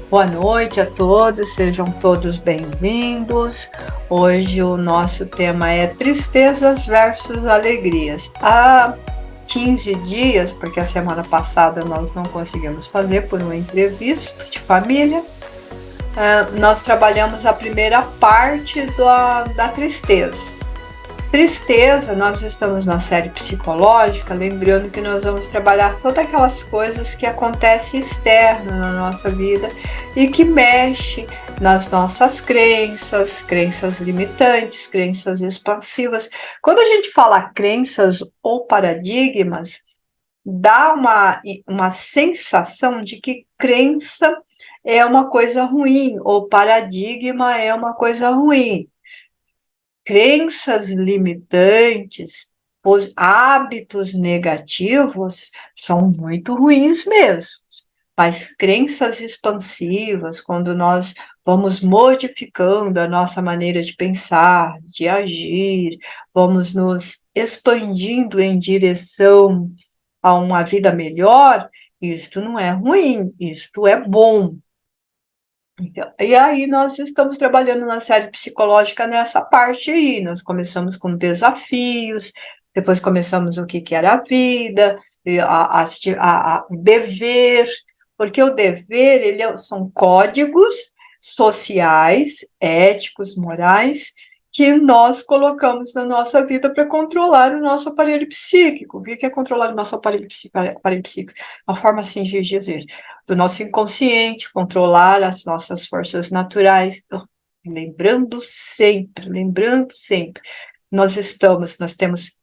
Boa noite a todos, sejam todos bem-vindos. Hoje o nosso tema é tristezas versus alegrias. Há 15 dias, porque a semana passada nós não conseguimos fazer por um imprevisto de família, nós trabalhamos a primeira parte da tristeza. Tristeza, nós estamos na série psicológica, lembrando que nós vamos trabalhar todas aquelas coisas que acontecem externo na nossa vida e que mexe nas nossas crenças limitantes, crenças expansivas. Quando a gente fala crenças ou paradigmas, dá uma sensação de que crença é uma coisa ruim ou paradigma é uma coisa ruim. Crenças limitantes, hábitos negativos são muito ruins mesmo, mas crenças expansivas, quando nós vamos modificando a nossa maneira de pensar, de agir, vamos nos expandindo em direção a uma vida melhor, isto não é ruim, isto é bom. E aí nós estamos trabalhando na série psicológica nessa parte aí. Nós começamos com desafios, depois começamos o que era a vida, o dever, porque o dever são códigos sociais, éticos, morais, que nós colocamos na nossa vida para controlar o nosso aparelho psíquico. O que é controlar o nosso aparelho psíquico? Uma forma assim de dizer, do nosso inconsciente, controlar as nossas forças naturais. Lembrando sempre, nós temos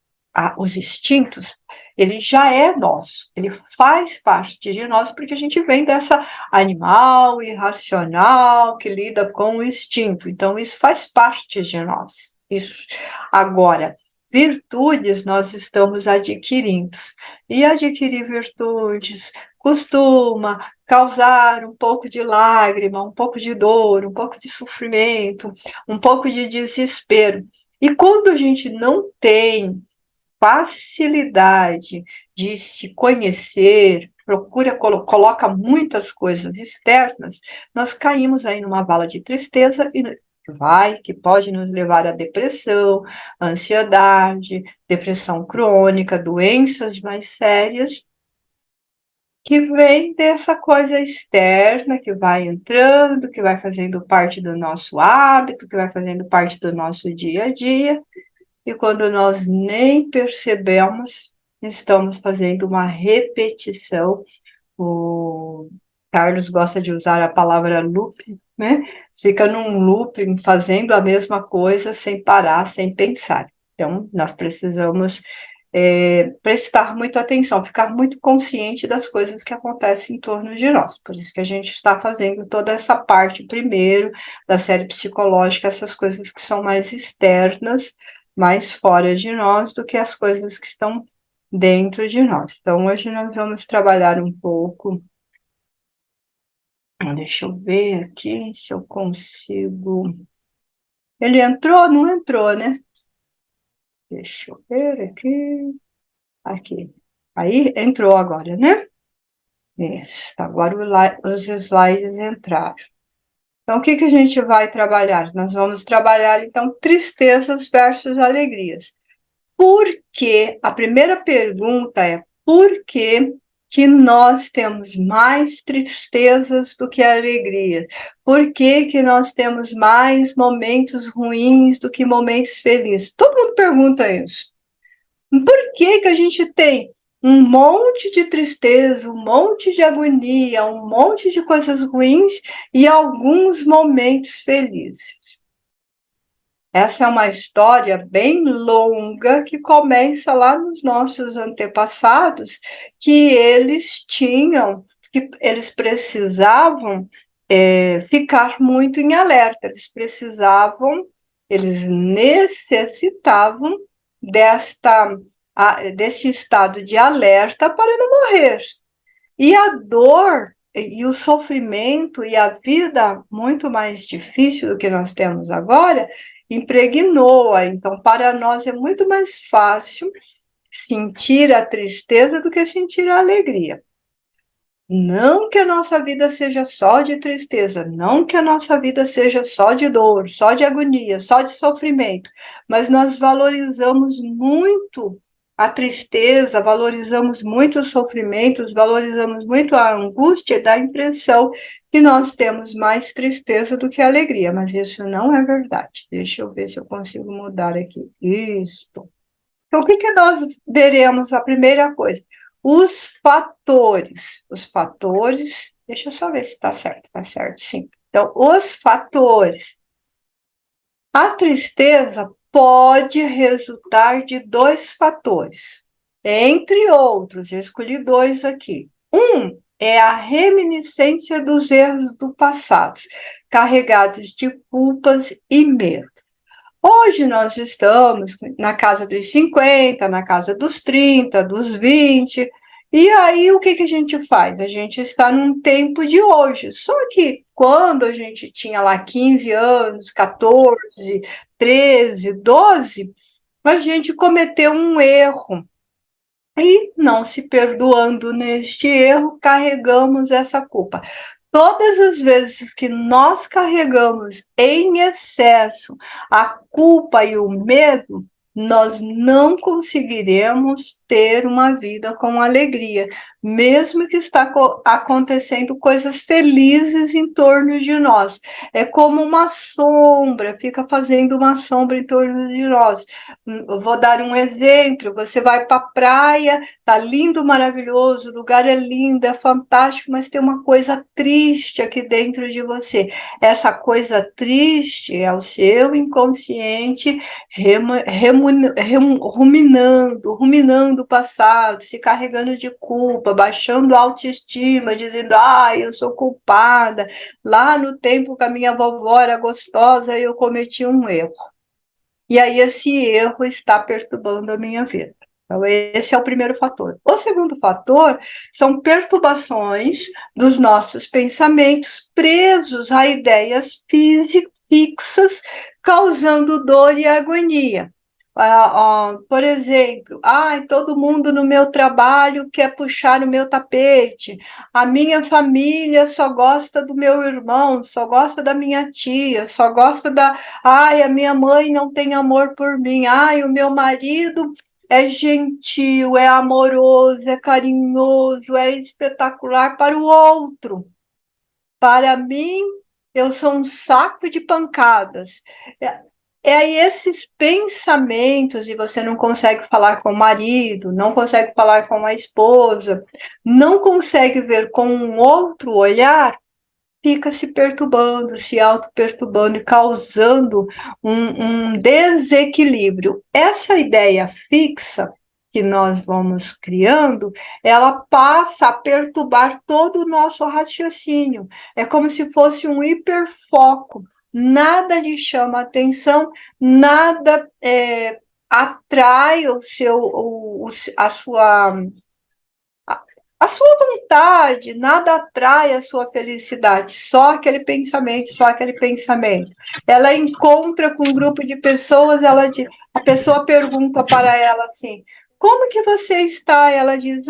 os instintos, ele já é nosso, ele faz parte de nós, porque a gente vem dessa animal irracional que lida com o instinto, então isso faz parte de nós. Isso. Agora, virtudes nós estamos adquirindo, e adquirir virtudes costuma causar um pouco de lágrima, um pouco de dor, um pouco de sofrimento, um pouco de desespero. E quando a gente não tem facilidade de se conhecer, coloca muitas coisas externas, nós caímos aí numa vala de tristeza que pode nos levar à depressão, ansiedade, depressão crônica, doenças mais sérias, que vem dessa coisa externa, que vai entrando, que vai fazendo parte do nosso hábito, que vai fazendo parte do nosso dia a dia, e quando nós nem percebemos, estamos fazendo uma repetição. O Carlos gosta de usar a palavra looping, né? Fica num looping, fazendo a mesma coisa, sem parar, sem pensar. Então, nós precisamos prestar muita atenção, ficar muito consciente das coisas que acontecem em torno de nós. Por isso que a gente está fazendo toda essa parte primeiro da série psicológica, essas coisas que são mais externas, mais fora de nós do que as coisas que estão dentro de nós. Então, hoje nós vamos trabalhar um pouco. Deixa eu ver aqui se eu consigo. Ele entrou? Não entrou, né? Deixa eu ver aqui. Aqui. Aí entrou agora, né? Isso. Agora os slides entraram. Então, o que a gente vai trabalhar? Nós vamos trabalhar, então, tristezas versus alegrias. Por que? A primeira pergunta é: por que nós temos mais tristezas do que alegria? Por que nós temos mais momentos ruins do que momentos felizes? Todo mundo pergunta isso. Por que a gente tem um monte de tristeza, um monte de agonia, um monte de coisas ruins e alguns momentos felizes? Essa é uma história bem longa que começa lá nos nossos antepassados, que eles precisavam ficar muito em alerta, eles necessitavam desse estado de alerta para não morrer. E a dor e o sofrimento e a vida muito mais difícil do que nós temos agora impregnou-a. Então, para nós é muito mais fácil sentir a tristeza do que sentir a alegria. Não que a nossa vida seja só de tristeza, não que a nossa vida seja só de dor, só de agonia, só de sofrimento, mas nós valorizamos muito a tristeza, valorizamos muito os sofrimentos, valorizamos muito a angústia, dá a impressão que nós temos mais tristeza do que alegria, mas isso não é verdade. Deixa eu ver se eu consigo mudar aqui. Isso. Então, o que que nós veremos? A primeira coisa, os fatores. Os fatores, deixa eu só ver se está certo, sim. Então, os fatores. A tristeza pode resultar de dois fatores, entre outros, eu escolhi dois aqui. Um é a reminiscência dos erros do passado, carregados de culpas e medo. Hoje nós estamos na casa dos 50, na casa dos 30, dos 20, e aí o que que a gente faz? A gente está num tempo de hoje. Só que quando a gente tinha lá 15 anos, 14, 13, 12, a gente cometeu um erro. E não se perdoando neste erro, carregamos essa culpa. Todas as vezes que nós carregamos em excesso a culpa e o medo, nós não conseguiremos ter uma vida com alegria, mesmo que está acontecendo coisas felizes em torno de nós. É como uma sombra, fica fazendo uma sombra em torno de nós. Eu vou dar um exemplo: você vai para a praia, tá lindo, maravilhoso, o lugar é lindo, é fantástico, mas tem uma coisa triste aqui dentro de você. Essa coisa triste é o seu inconsciente ruminando o passado, se carregando de culpa, baixando a autoestima, dizendo, eu sou culpada, lá no tempo que a minha vovó era gostosa, eu cometi um erro. E aí esse erro está perturbando a minha vida. Então, esse é o primeiro fator. O segundo fator são perturbações dos nossos pensamentos presos a ideias fixas, causando dor e agonia. Por exemplo, todo mundo no meu trabalho quer puxar o meu tapete, a minha família só gosta do meu irmão, só gosta da minha tia, só gosta da... a minha mãe não tem amor por mim, o meu marido é gentil, é amoroso, é carinhoso, é espetacular para o outro. Para mim, eu sou um saco de pancadas. Aí esses pensamentos, e você não consegue falar com o marido, não consegue falar com a esposa, não consegue ver com um outro olhar, fica se perturbando, se auto-perturbando e causando um desequilíbrio. Essa ideia fixa que nós vamos criando, ela passa a perturbar todo o nosso raciocínio. É como se fosse um hiperfoco. Nada lhe chama atenção, nada atrai a sua vontade, nada atrai a sua felicidade, só aquele pensamento, só aquele pensamento. Ela encontra com um grupo de pessoas, a pessoa pergunta para ela assim, como que você está? Ela diz,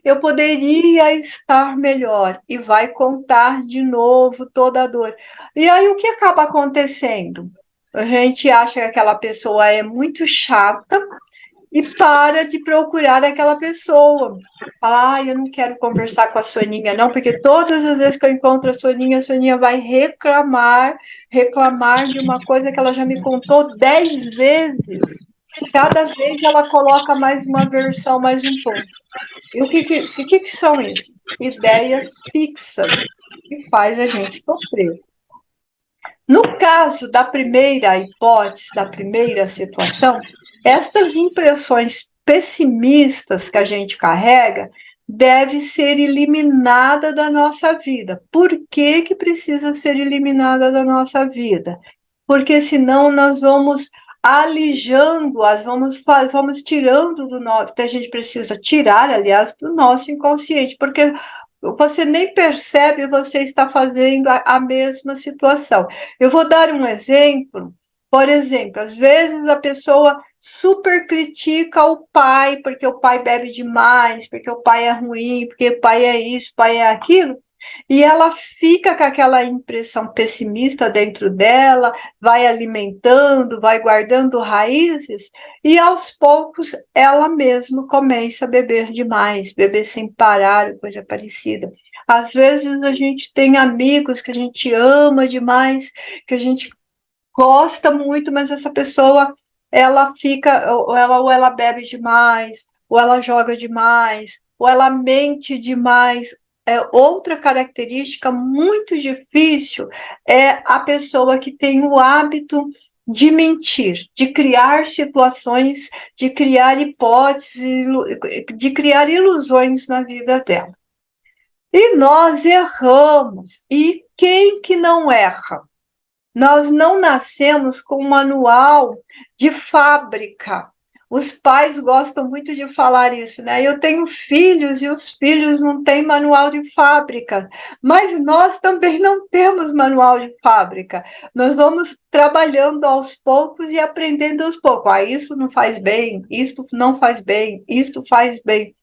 eu poderia estar melhor, e vai contar de novo toda a dor. E aí o que acaba acontecendo? A gente acha que aquela pessoa é muito chata, e para de procurar aquela pessoa. Fala, eu não quero conversar com a Soninha, não, porque todas as vezes que eu encontro a Soninha vai reclamar de uma coisa que ela já me contou 10 vezes. Cada vez ela coloca mais uma versão, mais um ponto. E o que são isso? Ideias fixas que faz a gente sofrer. No caso da primeira hipótese, da primeira situação, estas impressões pessimistas que a gente carrega deve ser eliminada da nossa vida. Por que que precisa ser eliminada da nossa vida? Porque senão nós vamos alijando-as, vamos tirando do nosso, que a gente precisa tirar, aliás, do nosso inconsciente, porque você nem percebe, você está fazendo a mesma situação. Eu vou dar um exemplo. Por exemplo, às vezes a pessoa super critica o pai, porque o pai bebe demais, porque o pai é ruim, porque o pai é isso, o pai é aquilo. E ela fica com aquela impressão pessimista dentro dela, vai alimentando, vai guardando raízes, e aos poucos ela mesma começa a beber demais, beber sem parar, coisa parecida. Às vezes a gente tem amigos que a gente ama demais, que a gente gosta muito, mas essa pessoa, ela fica, ou ela bebe demais, ou ela joga demais, ou ela mente demais. Outra característica muito difícil é a pessoa que tem o hábito de mentir, de criar situações, de criar hipóteses, de criar ilusões na vida dela. E nós erramos. E quem que não erra? Nós não nascemos com um manual de fábrica. Os pais gostam muito de falar isso, né? Eu tenho filhos e os filhos não têm manual de fábrica, mas nós também não temos manual de fábrica. Nós vamos trabalhando aos poucos e aprendendo aos poucos. Ah, isso não faz bem, isto não faz bem, isto faz bem.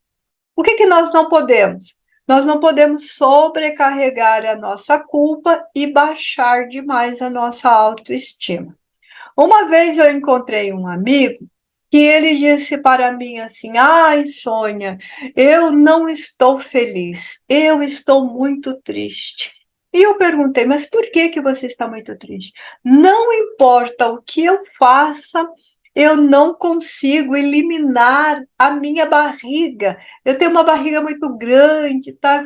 O que nós não podemos? Nós não podemos sobrecarregar a nossa culpa e baixar demais a nossa autoestima. Uma vez eu encontrei um amigo que ele disse para mim assim: ai, Sônia, eu não estou feliz, eu estou muito triste. E eu perguntei: mas por que você está muito triste? Não importa o que eu faça, eu não consigo eliminar a minha barriga. Eu tenho uma barriga muito grande, tá?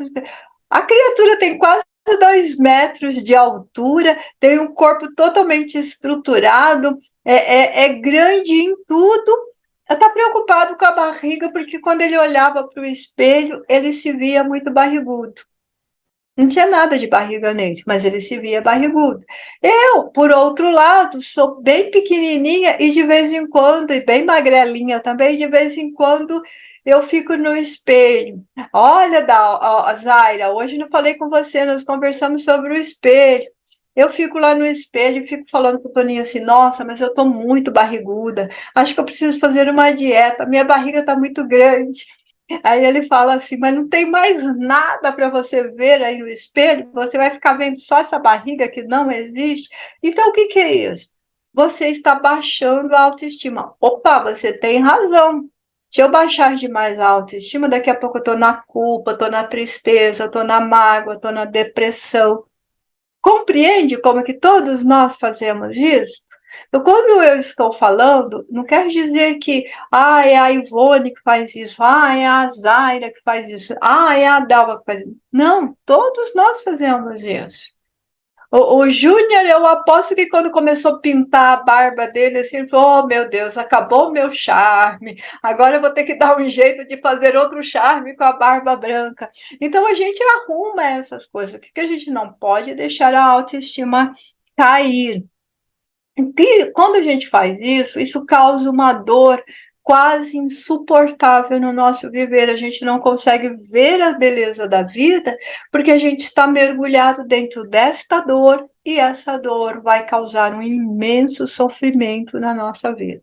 A criatura tem quase 2 metros de altura, tem um corpo totalmente estruturado, é grande em tudo. Está preocupado com a barriga, porque quando ele olhava para o espelho, ele se via muito barrigudo. Não tinha nada de barriga nele, mas ele se via barrigudo. Eu, por outro lado, sou bem pequenininha e de vez em quando, e bem magrelinha também, de vez em quando eu fico no espelho. Olha, Zaira, hoje não falei com você, nós conversamos sobre o espelho. Eu fico lá no espelho e fico falando com o Toninho assim: nossa, mas eu estou muito barriguda, acho que eu preciso fazer uma dieta, minha barriga está muito grande. Aí ele fala assim: mas não tem mais nada para você ver aí no espelho, você vai ficar vendo só essa barriga que não existe. Então, o que é isso? Você está baixando a autoestima. Opa, você tem razão. Se eu baixar demais a autoestima, daqui a pouco eu estou na culpa, estou na tristeza, estou na mágoa, estou na depressão. Compreende como que todos nós fazemos isso? Então, quando eu estou falando, não quer dizer que é a Ivone que faz isso, é a Zaira que faz isso, é a Dalva que faz isso. Não, todos nós fazemos isso. O Júnior, eu aposto que quando começou a pintar a barba dele, assim, ele falou: oh, meu Deus, acabou o meu charme, agora eu vou ter que dar um jeito de fazer outro charme com a barba branca. Então, a gente arruma essas coisas, porque a gente não pode deixar a autoestima cair. E quando a gente faz isso, isso causa uma dor quase insuportável no nosso viver. A gente não consegue ver a beleza da vida porque a gente está mergulhado dentro desta dor e essa dor vai causar um imenso sofrimento na nossa vida.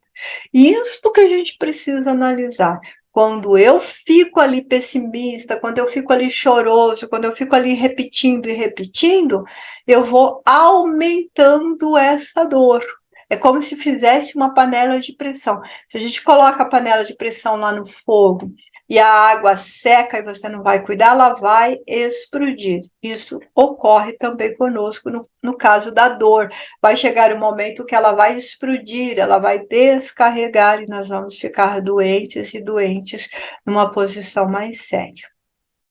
E isso que a gente precisa analisar. Quando eu fico ali pessimista, quando eu fico ali choroso, quando eu fico ali repetindo e repetindo, eu vou aumentando essa dor. É como se fizesse uma panela de pressão. Se a gente coloca a panela de pressão lá no fogo e a água seca e você não vai cuidar, ela vai explodir. Isso ocorre também conosco no caso da dor. Vai chegar um momento que ela vai explodir, ela vai descarregar e nós vamos ficar doentes e doentes numa posição mais séria.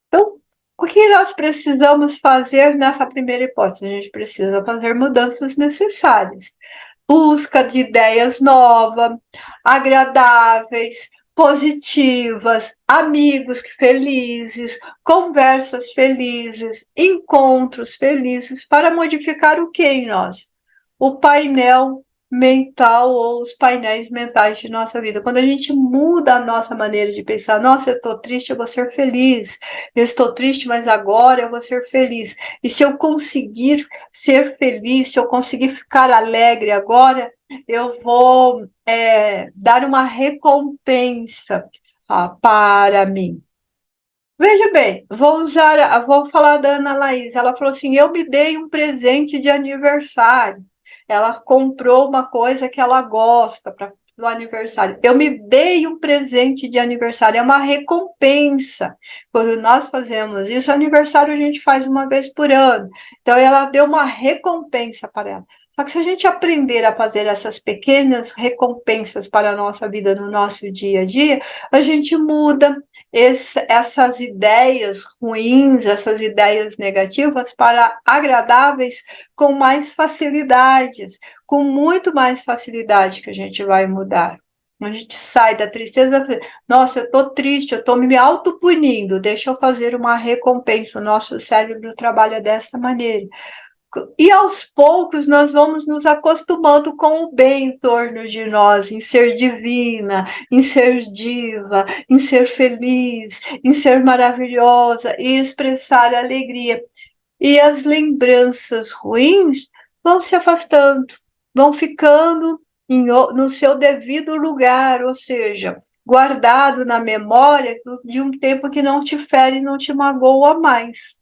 Então, o que nós precisamos fazer nessa primeira hipótese? A gente precisa fazer mudanças necessárias. Busca de ideias novas, agradáveis, positivas, amigos felizes, conversas felizes, encontros felizes, para modificar o que em nós? O painel mental ou os painéis mentais de nossa vida. Quando a gente muda a nossa maneira de pensar: nossa, eu estou triste, eu vou ser feliz. Eu estou triste, mas agora eu vou ser feliz. E se eu conseguir ser feliz, se eu conseguir ficar alegre agora, eu vou dar uma recompensa para mim. Veja bem, vou falar da Ana Laís. Ela falou assim: eu me dei um presente de aniversário. Ela comprou uma coisa que ela gosta para o aniversário. Eu me dei um presente de aniversário, é uma recompensa. Quando nós fazemos isso, aniversário a gente faz uma vez por ano. Então, ela deu uma recompensa para ela. Só que se a gente aprender a fazer essas pequenas recompensas para a nossa vida no nosso dia a dia, a gente muda essas ideias ruins, essas ideias negativas para agradáveis com mais facilidades, com muito mais facilidade que a gente vai mudar. A gente sai da tristeza, nossa, eu estou triste, eu estou me autopunindo, deixa eu fazer uma recompensa. O nosso cérebro trabalha dessa maneira. E aos poucos nós vamos nos acostumando com o bem em torno de nós, em ser divina, em ser diva, em ser feliz, em ser maravilhosa e expressar alegria. E as lembranças ruins vão se afastando, vão ficando no seu devido lugar, ou seja, guardado na memória de um tempo que não te fere e não te magoa mais.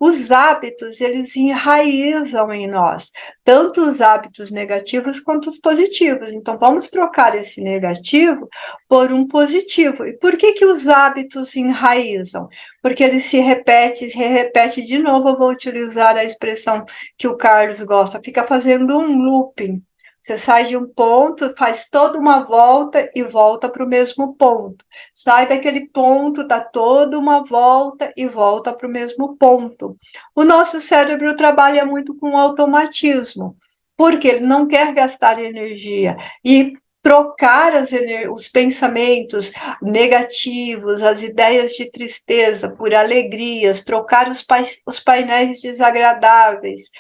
Os hábitos, eles enraizam em nós, tanto os hábitos negativos quanto os positivos. Então, vamos trocar esse negativo por um positivo. E por que os hábitos enraizam? Porque ele se repete de novo. Eu vou utilizar a expressão que o Carlos gosta, fica fazendo um looping. Você sai de um ponto, faz toda uma volta e volta para o mesmo ponto. Sai daquele ponto, dá toda uma volta e volta para o mesmo ponto. O nosso cérebro trabalha muito com automatismo, porque ele não quer gastar energia e trocar os pensamentos negativos, as ideias de tristeza por alegrias, trocar os painéis desagradáveis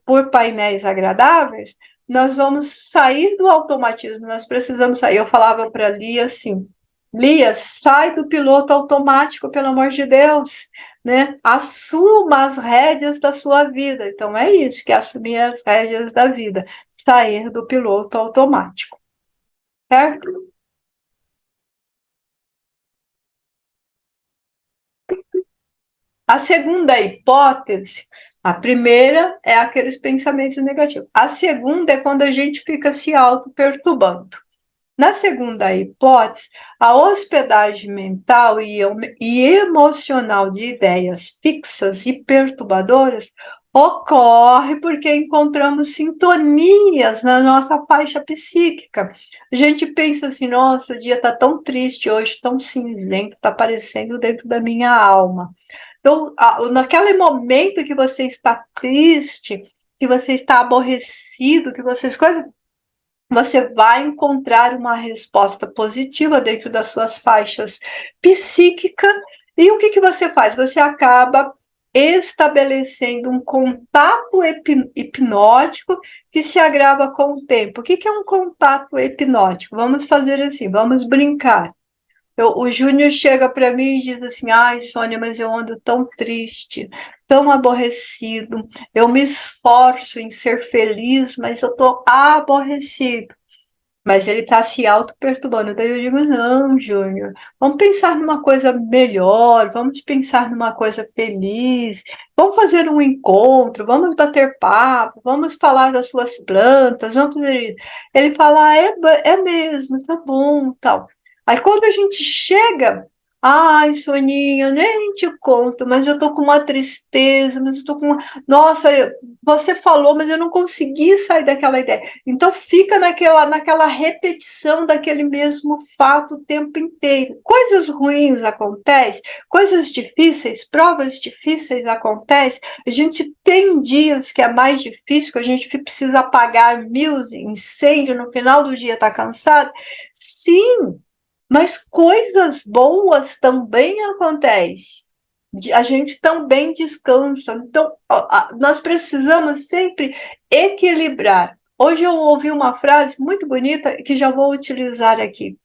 por painéis agradáveis, nós vamos sair do automatismo, nós precisamos sair. Eu falava para a Lia assim: Lia, sai do piloto automático, pelo amor de Deus, né? Assuma as rédeas da sua vida. Então é isso, que é assumir as rédeas da vida, sair do piloto automático, certo? A segunda hipótese, a primeira é aqueles pensamentos negativos. A segunda é quando a gente fica se auto-perturbando. Na segunda hipótese, a hospedagem mental e emocional de ideias fixas e perturbadoras ocorre porque encontramos sintonias na nossa faixa psíquica. A gente pensa assim: nossa, o dia está tão triste hoje, tão cinzento, está aparecendo dentro da minha alma. Então, naquele momento que você está triste, que você está aborrecido, que você vai encontrar uma resposta positiva dentro das suas faixas psíquicas. E o que você faz? Você acaba estabelecendo um contato hipnótico que se agrava com o tempo. O que é um contato hipnótico? Vamos fazer assim, vamos brincar. O Júnior chega para mim e diz assim: ai, Sônia, mas eu ando tão triste, tão aborrecido, eu me esforço em ser feliz, mas eu estou aborrecido. Mas ele está se auto-perturbando. Daí eu digo: não, Júnior, vamos pensar numa coisa melhor, vamos pensar numa coisa feliz, vamos fazer um encontro, vamos bater papo, vamos falar das suas plantas, vamos fazer isso. Ele fala: ah, é mesmo, tá bom, tal. Aí quando a gente chega, ai, Soninha, eu nem te conto, mas eu tô com uma tristeza, mas eu tô com uma... Nossa, você falou, mas eu não consegui sair daquela ideia. Então fica naquela repetição daquele mesmo fato o tempo inteiro. Coisas ruins acontecem, coisas difíceis, provas difíceis acontecem. A gente tem dias que é mais difícil, que a gente precisa apagar 1000 incêndios, no final do dia está cansado. Sim, mas coisas boas também acontecem. A gente também descansa. Então, nós precisamos sempre equilibrar. Hoje eu ouvi uma frase muito bonita que já vou utilizar aqui.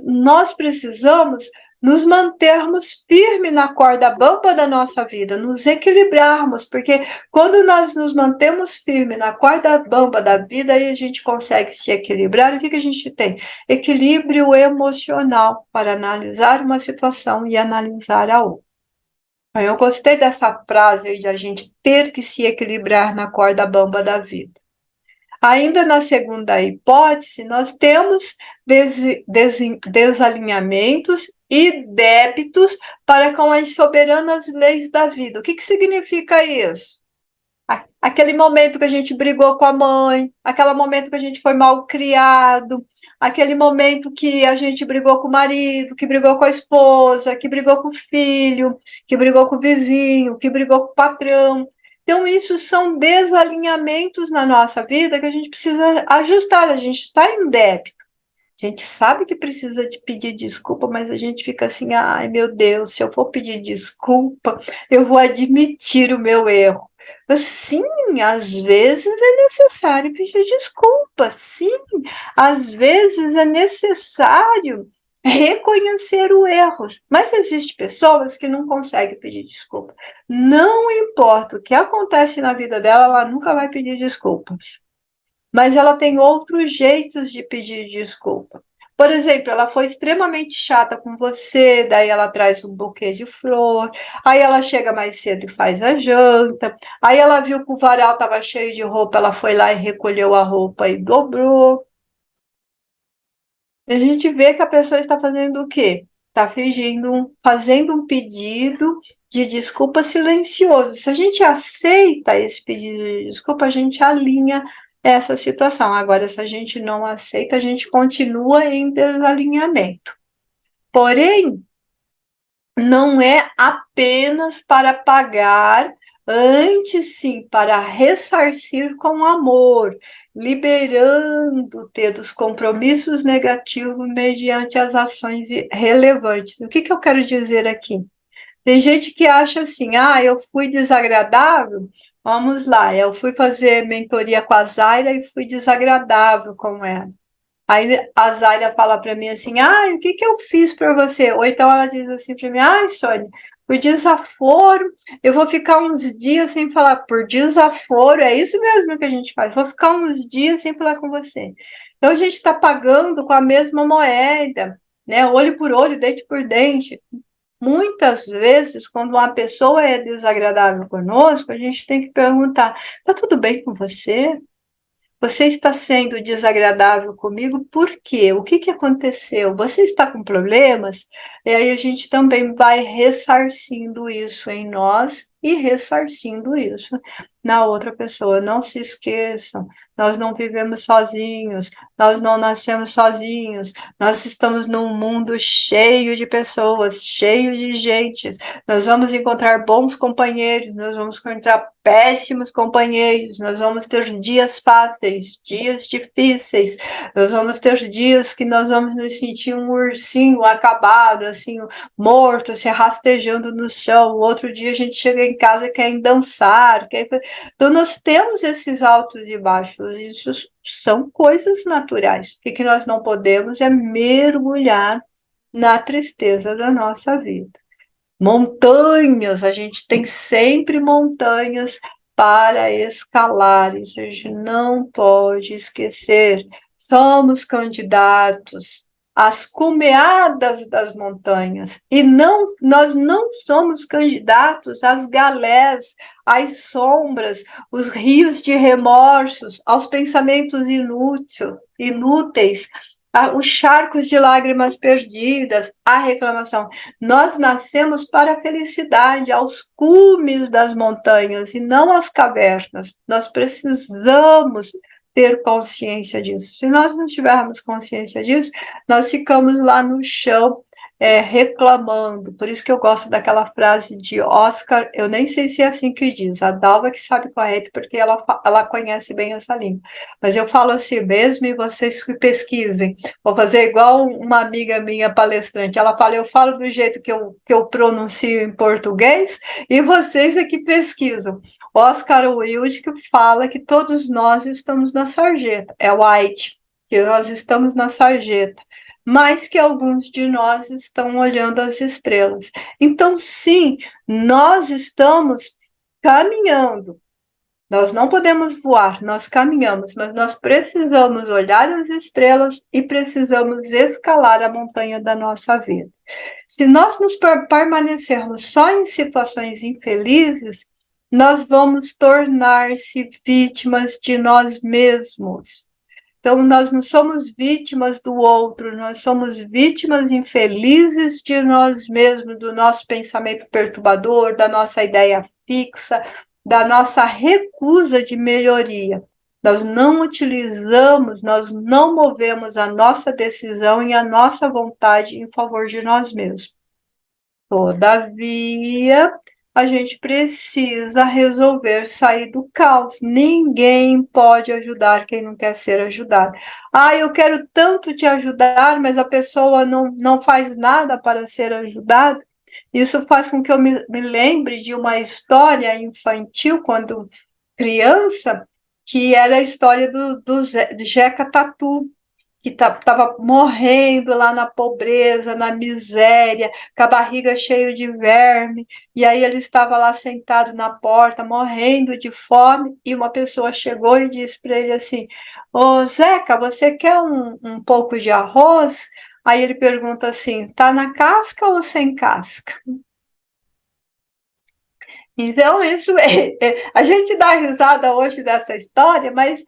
Nós precisamos nos mantermos firmes na corda bamba da nossa vida, nos equilibrarmos, porque quando nós nos mantemos firmes na corda bamba da vida, aí a gente consegue se equilibrar. O que a gente tem? Equilíbrio emocional para analisar uma situação e analisar a outra. Eu gostei dessa frase aí de a gente ter que se equilibrar na corda bamba da vida. Ainda na segunda hipótese, nós temos desalinhamentos e débitos para com as soberanas leis da vida. O que significa isso? Aquele momento que a gente brigou com a mãe, aquele momento que a gente foi mal criado, aquele momento que a gente brigou com o marido, que brigou com a esposa, que brigou com o filho, que brigou com o vizinho, que brigou com o patrão. Então, isso são desalinhamentos na nossa vida que a gente precisa ajustar. A gente está em débito. A gente sabe que precisa de pedir desculpa, mas a gente fica assim, ai meu Deus, se eu for pedir desculpa, eu vou admitir o meu erro. Mas, sim, às vezes é necessário pedir desculpa, sim, às vezes é necessário reconhecer o erro. Mas existem pessoas que não conseguem pedir desculpa. Não importa o que acontece na vida dela, ela nunca vai pedir desculpa. Mas ela tem outros jeitos de pedir desculpa. Por exemplo, ela foi extremamente chata com você, daí ela traz um buquê de flor, aí ela chega mais cedo e faz a janta, aí ela viu que o varal estava cheio de roupa, ela foi lá e recolheu a roupa e dobrou. A gente vê que a pessoa está fazendo o quê? Está fazendo um pedido de desculpa silencioso. Se a gente aceita esse pedido de desculpa, a gente alinha essa situação. Agora, se a gente não aceita, a gente continua em desalinhamento. Porém, não é apenas para pagar, antes sim para ressarcir com amor, liberando-te dos compromissos negativos mediante as ações relevantes. O que eu quero dizer aqui? Tem gente que acha assim, eu fui desagradável, vamos lá, eu fui fazer mentoria com a Zaira e fui desagradável com ela. Aí a Zaira fala para mim assim, o que eu fiz para você? Ou então ela diz assim para mim, Sônia, por desaforo, eu vou ficar uns dias sem falar, por desaforo, é isso mesmo que a gente faz, vou ficar uns dias sem falar com você. Então a gente está pagando com a mesma moeda, né? Olho por olho, dente por dente. Muitas vezes, quando uma pessoa é desagradável conosco, a gente tem que perguntar, tá tudo bem com você? Você está sendo desagradável comigo, por quê? O que aconteceu? Você está com problemas? E aí a gente também vai ressarcindo isso em nós e ressarcindo isso na outra pessoa. Não se esqueçam, nós não vivemos sozinhos, nós não nascemos sozinhos, nós estamos num mundo cheio de pessoas, cheio de gente. Nós vamos encontrar bons companheiros, nós vamos encontrar péssimos companheiros, nós vamos ter dias fáceis, dias difíceis, nós vamos ter dias que nós vamos nos sentir um ursinho acabado, assim, morto, se rastejando no chão. Outro dia a gente chega em casa e quer dançar. Então nós temos esses altos e baixos, isso são coisas naturais. O que nós não podemos é mergulhar na tristeza da nossa vida. Montanhas, a gente tem sempre montanhas para escalar, isso a gente não pode esquecer. Somos candidatos às cumeadas das montanhas, e nós não somos candidatos às galés, às sombras, os rios de remorsos, aos pensamentos inúteis, os charcos de lágrimas perdidas, a reclamação. Nós nascemos para a felicidade, aos cumes das montanhas e não às cavernas. Nós precisamos ter consciência disso. Se nós não tivermos consciência disso, nós ficamos lá no chão, reclamando. Por isso que eu gosto daquela frase de Oscar, eu nem sei se é assim que diz, a Dalva que sabe correto, porque ela conhece bem essa língua. Mas eu falo assim mesmo e vocês que pesquisem. Vou fazer igual uma amiga minha palestrante. Ela fala, eu falo do jeito que eu pronuncio em português e vocês é que pesquisam. Oscar Wilde que fala que todos nós estamos na sarjeta. É White, que nós estamos na sarjeta. mais que alguns de nós estão olhando as estrelas. Então, sim, nós estamos caminhando. Nós não podemos voar, nós caminhamos, mas nós precisamos olhar as estrelas e precisamos escalar a montanha da nossa vida. Se nós nos permanecermos só em situações infelizes, nós vamos tornar-se vítimas de nós mesmos. Então, nós não somos vítimas do outro, nós somos vítimas infelizes de nós mesmos, do nosso pensamento perturbador, da nossa ideia fixa, da nossa recusa de melhoria. Nós não utilizamos, nós não movemos a nossa decisão e a nossa vontade em favor de nós mesmos. Todavia, a gente precisa resolver sair do caos. Ninguém pode ajudar quem não quer ser ajudado. Ah, eu quero tanto te ajudar, mas a pessoa não faz nada para ser ajudada. Isso faz com que eu me lembre de uma história infantil, quando criança, que era a história do Jeca Tatu, que estava morrendo lá na pobreza, na miséria, com a barriga cheia de verme, e aí ele estava lá sentado na porta, morrendo de fome, e uma pessoa chegou e disse para ele assim: ô Zeca, você quer um pouco de arroz? Aí ele pergunta assim: tá na casca ou sem casca? Então, isso a gente dá risada hoje dessa história, mas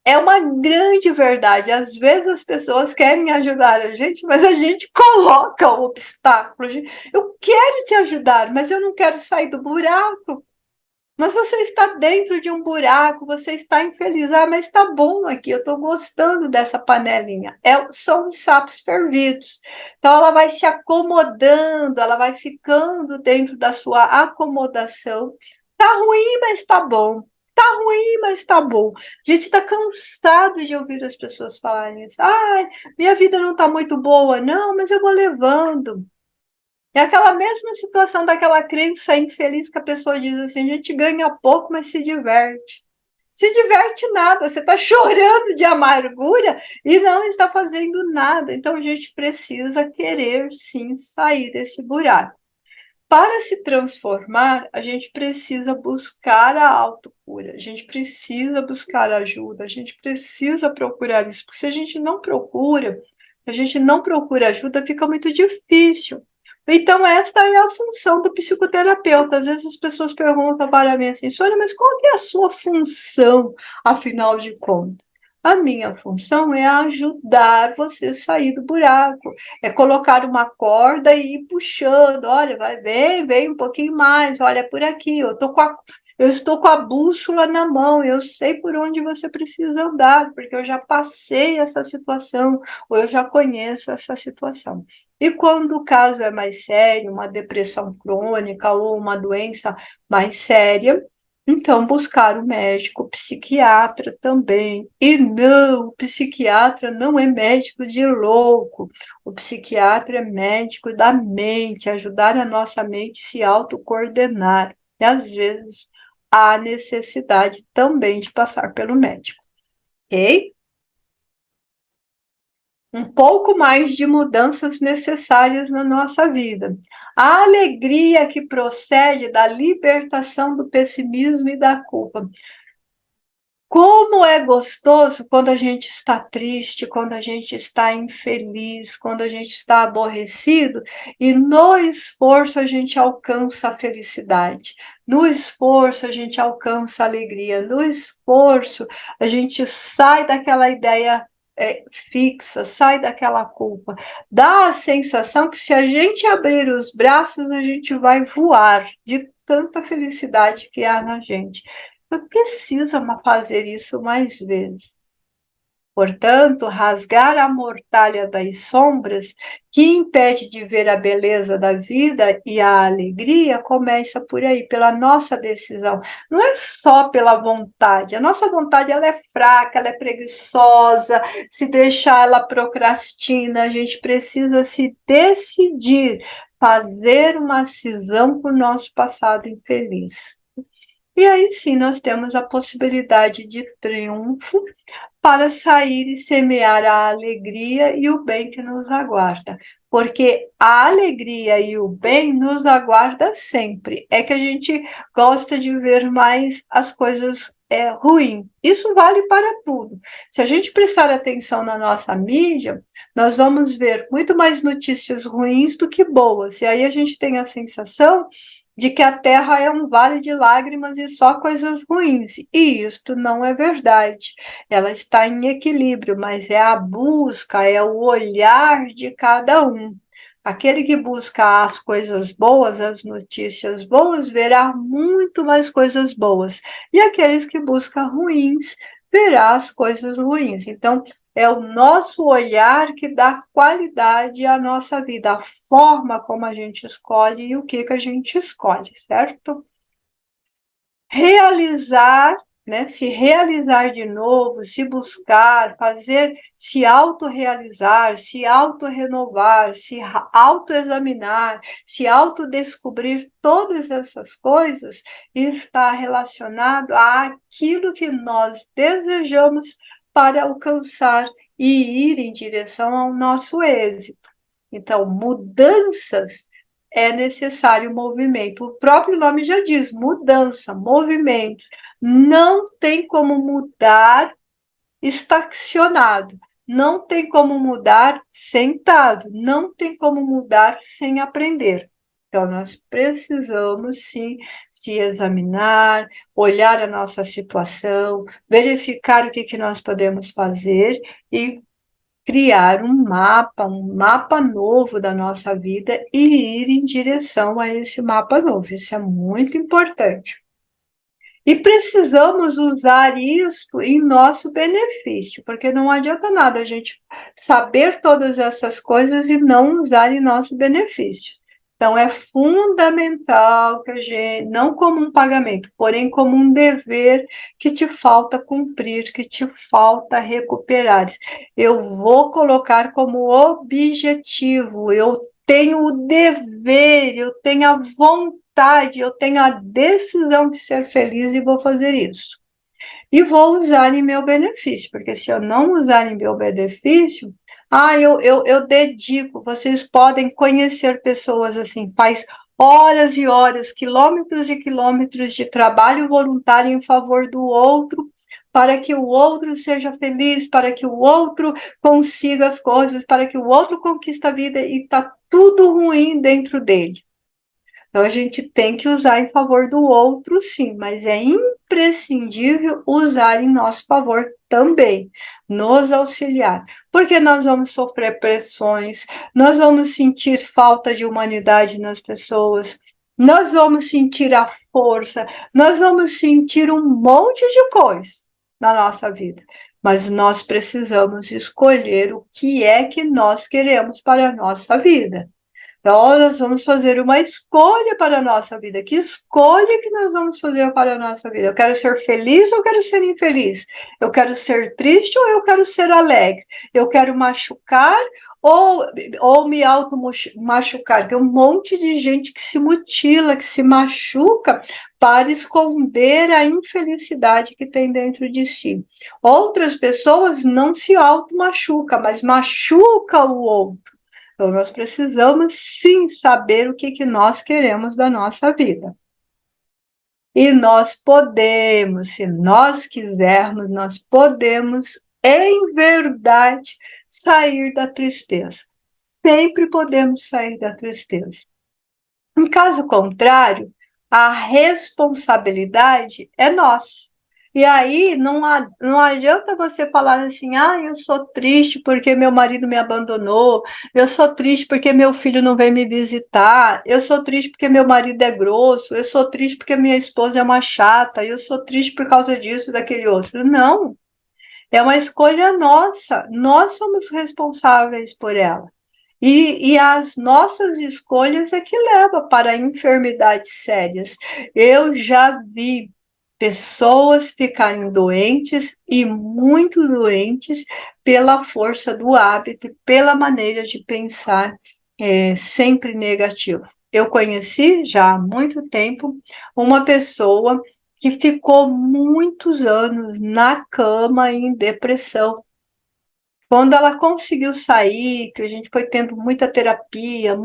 é uma grande verdade. Às vezes as pessoas querem ajudar a gente, mas a gente coloca o obstáculo. Eu quero te ajudar, mas eu não quero sair do buraco. Mas você está dentro de um buraco, você está infeliz. Ah, mas está bom aqui, eu estou gostando dessa panelinha. São os sapos fervidos. Então ela vai se acomodando, ela vai ficando dentro da sua acomodação. Tá ruim, mas está bom. Tá ruim, mas está bom. A gente está cansado de ouvir as pessoas falarem isso. Ah, minha vida não está muito boa, não, mas eu vou levando. É aquela mesma situação daquela crença infeliz que a pessoa diz assim: a gente ganha pouco, mas se diverte. Se diverte nada, você está chorando de amargura e não está fazendo nada. Então a gente precisa querer sim sair desse buraco. Para se transformar, a gente precisa buscar a autocura, a gente precisa buscar ajuda, a gente precisa procurar isso, porque se a gente não procura ajuda, fica muito difícil. Então, esta é a função do psicoterapeuta. Às vezes as pessoas perguntam para mim assim: Sônia, mas qual é a sua função, afinal de contas? A minha função é ajudar você a sair do buraco, é colocar uma corda e ir puxando. Olha, vai, vem um pouquinho mais, olha, é por aqui, eu estou com a bússola na mão, eu sei por onde você precisa andar, porque eu já passei essa situação, ou eu já conheço essa situação. E quando o caso é mais sério, uma depressão crônica ou uma doença mais séria, então buscar o médico, o psiquiatra também. E não, o psiquiatra não é médico de louco. O psiquiatra é médico da mente, ajudar a nossa mente a se autocoordenar. E às vezes há necessidade também de passar pelo médico, ok? Um pouco mais de mudanças necessárias na nossa vida. A alegria que procede da libertação do pessimismo e da culpa. Como é gostoso quando a gente está triste, quando a gente está infeliz, quando a gente está aborrecido, e no esforço a gente alcança a felicidade, no esforço a gente alcança a alegria, no esforço a gente sai daquela ideia fixa, sai daquela culpa. Dá a sensação que se a gente abrir os braços, a gente vai voar de tanta felicidade que há na gente. Precisa fazer isso mais vezes. Portanto, rasgar a mortalha das sombras, que impede de ver a beleza da vida e a alegria, começa por aí, pela nossa decisão. Não é só pela vontade. A nossa vontade ela é fraca, ela é preguiçosa, se deixar ela procrastina. A gente precisa se decidir, fazer uma cisão com o nosso passado infeliz. E aí sim nós temos a possibilidade de triunfo para sair e semear a alegria e o bem que nos aguarda. Porque a alegria e o bem nos aguarda sempre. É que a gente gosta de ver mais as coisas ruins. Isso vale para tudo. Se a gente prestar atenção na nossa mídia, nós vamos ver muito mais notícias ruins do que boas. E aí a gente tem a sensação de que a Terra é um vale de lágrimas e só coisas ruins. E isto não é verdade. Ela está em equilíbrio, mas é a busca, é o olhar de cada um. Aquele que busca as coisas boas, as notícias boas, verá muito mais coisas boas. E aqueles que buscam ruins, verá as coisas ruins. Então, é o nosso olhar que dá qualidade à nossa vida, a forma como a gente escolhe e o que a gente escolhe, certo? Realizar, né? Se realizar de novo, se buscar, fazer, se autorrealizar, se autorrenovar, se autoexaminar, se autodescobrir, todas essas coisas está relacionado àquilo que nós desejamos para alcançar e ir em direção ao nosso êxito. Então, mudanças é necessário movimento. O próprio nome já diz, mudança, movimento. Não tem como mudar estacionado, não tem como mudar sentado, não tem como mudar sem aprender. Então, nós precisamos, sim, se examinar, olhar a nossa situação, verificar o que nós podemos fazer e criar um mapa novo da nossa vida e ir em direção a esse mapa novo. Isso é muito importante. E precisamos usar isso em nosso benefício, porque não adianta nada a gente saber todas essas coisas e não usar em nosso benefício. Então, é fundamental que a gente, não como um pagamento, porém como um dever que te falta cumprir, que te falta recuperar. Eu vou colocar como objetivo, eu tenho o dever, eu tenho a vontade, eu tenho a decisão de ser feliz e vou fazer isso. E vou usar em meu benefício, porque se eu não usar em meu benefício, eu dedico, vocês podem conhecer pessoas assim, faz horas e horas, quilômetros e quilômetros de trabalho voluntário em favor do outro, para que o outro seja feliz, para que o outro consiga as coisas, para que o outro conquista a vida e está tudo ruim dentro dele. Então, a gente tem que usar em favor do outro, sim, mas é imprescindível usar em nosso favor também, nos auxiliar, porque nós vamos sofrer pressões, nós vamos sentir falta de humanidade nas pessoas, nós vamos sentir a força, nós vamos sentir um monte de coisa na nossa vida, mas nós precisamos escolher o que é que nós queremos para a nossa vida. Então, nós vamos fazer uma escolha para a nossa vida. Que escolha que nós vamos fazer para a nossa vida? Eu quero ser feliz ou eu quero ser infeliz? Eu quero ser triste ou eu quero ser alegre? Eu quero machucar ou me auto-machucar? Tem um monte de gente que se mutila, que se machuca para esconder a infelicidade que tem dentro de si. Outras pessoas não se auto-machucam, mas machuca o outro. Então, nós precisamos, sim, saber o que nós queremos da nossa vida. E nós podemos, se nós quisermos, nós podemos, em verdade, sair da tristeza. Sempre podemos sair da tristeza. Em caso contrário, a responsabilidade é nossa. E aí não adianta você falar assim, eu sou triste porque meu marido me abandonou, eu sou triste porque meu filho não vem me visitar, eu sou triste porque meu marido é grosso, eu sou triste porque minha esposa é uma chata, eu sou triste por causa disso, daquele outro. Não, é uma escolha nossa, nós somos responsáveis por ela. E as nossas escolhas é que levam para enfermidades sérias. Eu já vi pessoas ficarem doentes e muito doentes pela força do hábito, pela maneira de pensar sempre negativo. Eu conheci já há muito tempo uma pessoa que ficou muitos anos na cama em depressão. Quando ela conseguiu sair, que a gente foi tendo muita terapia,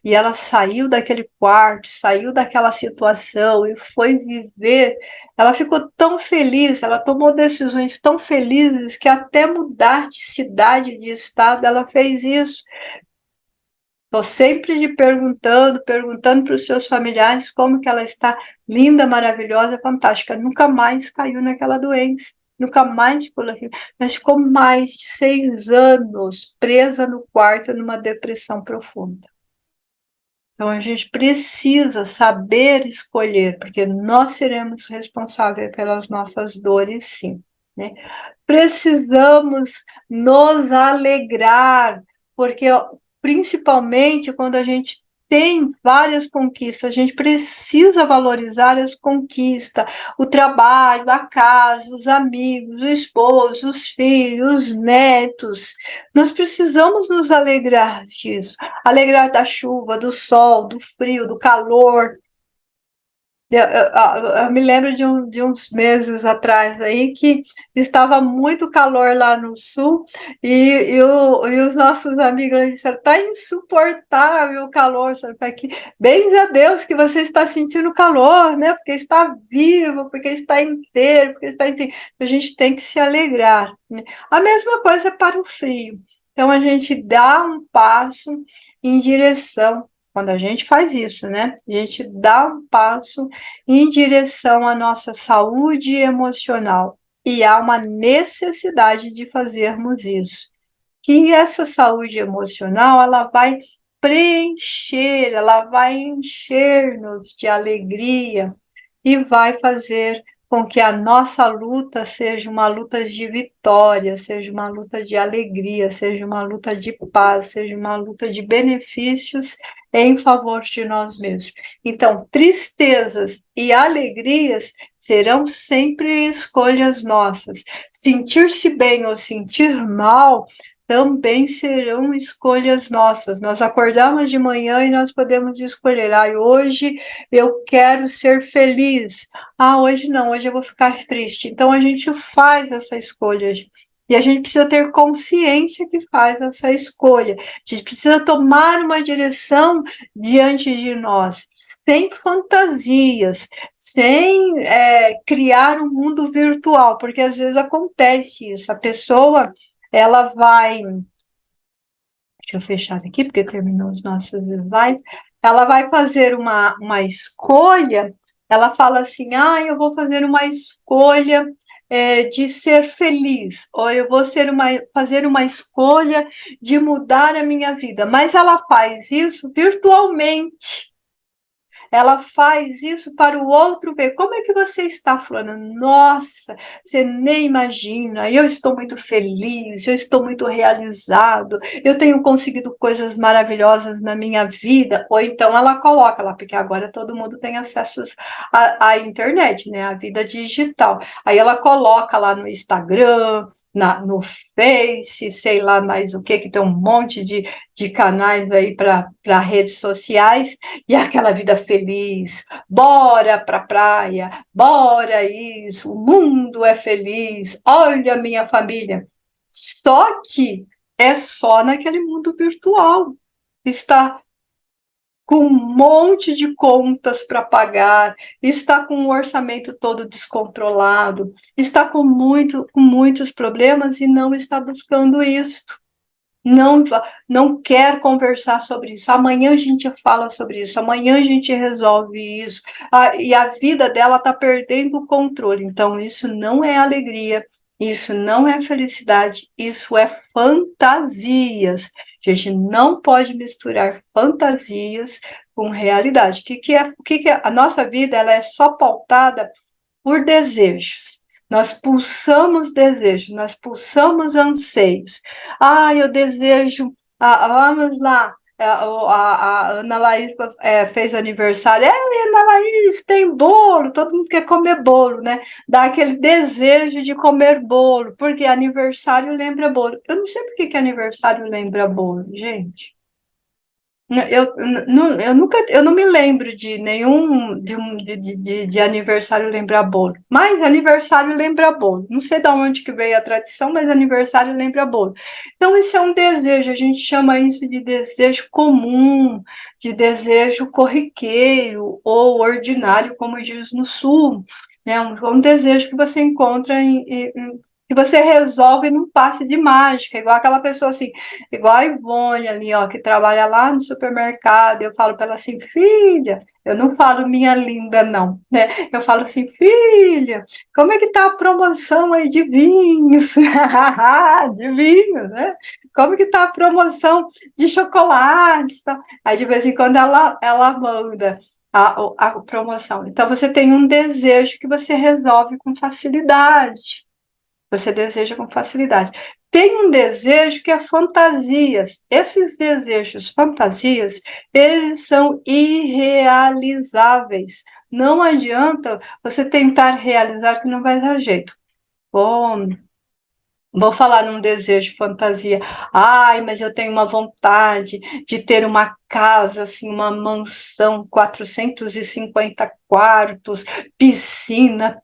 e ela saiu daquele quarto, saiu daquela situação e foi viver, ela ficou tão feliz, ela tomou decisões tão felizes que até mudar de cidade, de estado, ela fez isso. Estou sempre lhe perguntando para os seus familiares como que ela está linda, maravilhosa, fantástica. Nunca mais caiu naquela doença, nunca mais ficou naquilo, mas ficou mais de 6 anos presa no quarto numa depressão profunda. Então a gente precisa saber escolher, porque nós seremos responsáveis pelas nossas dores, sim, né? Precisamos nos alegrar, porque principalmente quando a gente tem várias conquistas, a gente precisa valorizar as conquistas, o trabalho, a casa, os amigos, o esposo, os filhos, os netos. Nós precisamos nos alegrar disso, alegrar da chuva, do sol, do frio, do calor. Eu me lembro de uns meses atrás aí que estava muito calor lá no sul e os nossos amigos disseram, está insuportável o calor, sabe? Aqui, bens a Deus que você está sentindo calor, né? Porque está vivo, porque está inteiro, porque está inteiro. A gente tem que se alegrar, né? A mesma coisa para o frio. Então a gente dá um passo em direção. Quando a gente faz isso, né? A gente dá um passo em direção à nossa saúde emocional. E há uma necessidade de fazermos isso. Que essa saúde emocional, ela vai preencher, ela vai encher-nos de alegria e vai fazer com que a nossa luta seja uma luta de vitória, seja uma luta de alegria, seja uma luta de paz, seja uma luta de benefícios em favor de nós mesmos. Então, tristezas e alegrias serão sempre escolhas nossas. Sentir-se bem ou sentir mal também serão escolhas nossas. Nós acordamos de manhã e nós podemos escolher, hoje eu quero ser feliz. Hoje não, hoje eu vou ficar triste. Então a gente faz essa escolha. E a gente precisa ter consciência que faz essa escolha. A gente precisa tomar uma direção diante de nós, sem fantasias, sem criar um mundo virtual, porque às vezes acontece isso. A pessoa, ela vai. Deixa eu fechar aqui, porque terminou os nossos slides. Ela vai fazer uma escolha, ela fala assim, eu vou fazer uma escolha de ser feliz, ou eu vou fazer uma escolha de mudar a minha vida, mas ela faz isso virtualmente. Ela faz isso para o outro ver. Como é que você está, fulana? Nossa, você nem imagina. Eu estou muito feliz, eu estou muito realizado, eu tenho conseguido coisas maravilhosas na minha vida. Ou então ela coloca lá, porque agora todo mundo tem acesso à internet, né? À vida digital. Aí ela coloca lá no Instagram, no Face, sei lá mais o que tem um monte de canais aí para redes sociais, e aquela vida feliz, bora pra praia, bora isso, o mundo é feliz, olha a minha família. Só que é só naquele mundo virtual. Está com um monte de contas para pagar, está com o orçamento todo descontrolado, está com muitos problemas e não está buscando isso. Não, não quer conversar sobre isso. Amanhã a gente fala sobre isso, amanhã a gente resolve isso. E a vida dela está perdendo o controle. Então, isso não é alegria, isso não é felicidade, isso é fantasias. A gente não pode misturar fantasias com realidade. A nossa vida, ela é só pautada por desejos. Nós pulsamos desejos, nós pulsamos anseios. Eu desejo, vamos lá, a Ana Laís fez aniversário. Ana Laís, tem bolo, todo mundo quer comer bolo, né? Dá aquele desejo de comer bolo, porque aniversário lembra bolo. Eu não sei por que aniversário lembra bolo, gente. Eu não me lembro de nenhum de aniversário lembrar bolo, mas aniversário lembra bolo. Não sei de onde que veio a tradição, mas aniversário lembra bolo. Então, isso é um desejo, a gente chama isso de desejo comum, de desejo corriqueiro ou ordinário, como diz no Sul, né? Um desejo que você encontra que você resolve num passe de mágica, igual aquela pessoa assim, igual a Ivone ali, ó, que trabalha lá no supermercado. Eu falo para ela assim, filha, eu não falo minha linda, não, né? Eu falo assim, filha, como é que tá a promoção aí de vinhos? De vinho, né? Como que tá a promoção de chocolate? Tá? Aí de vez em quando ela manda a promoção. Então você tem um desejo que você resolve com facilidade. Você deseja com facilidade. Tem um desejo que é fantasias. Esses desejos, fantasias, eles são irrealizáveis. Não adianta você tentar realizar que não vai dar jeito. Bom, vou falar num desejo, fantasia. Ai, mas eu tenho uma vontade de ter uma casa, assim, uma mansão, 450 quartos, piscina,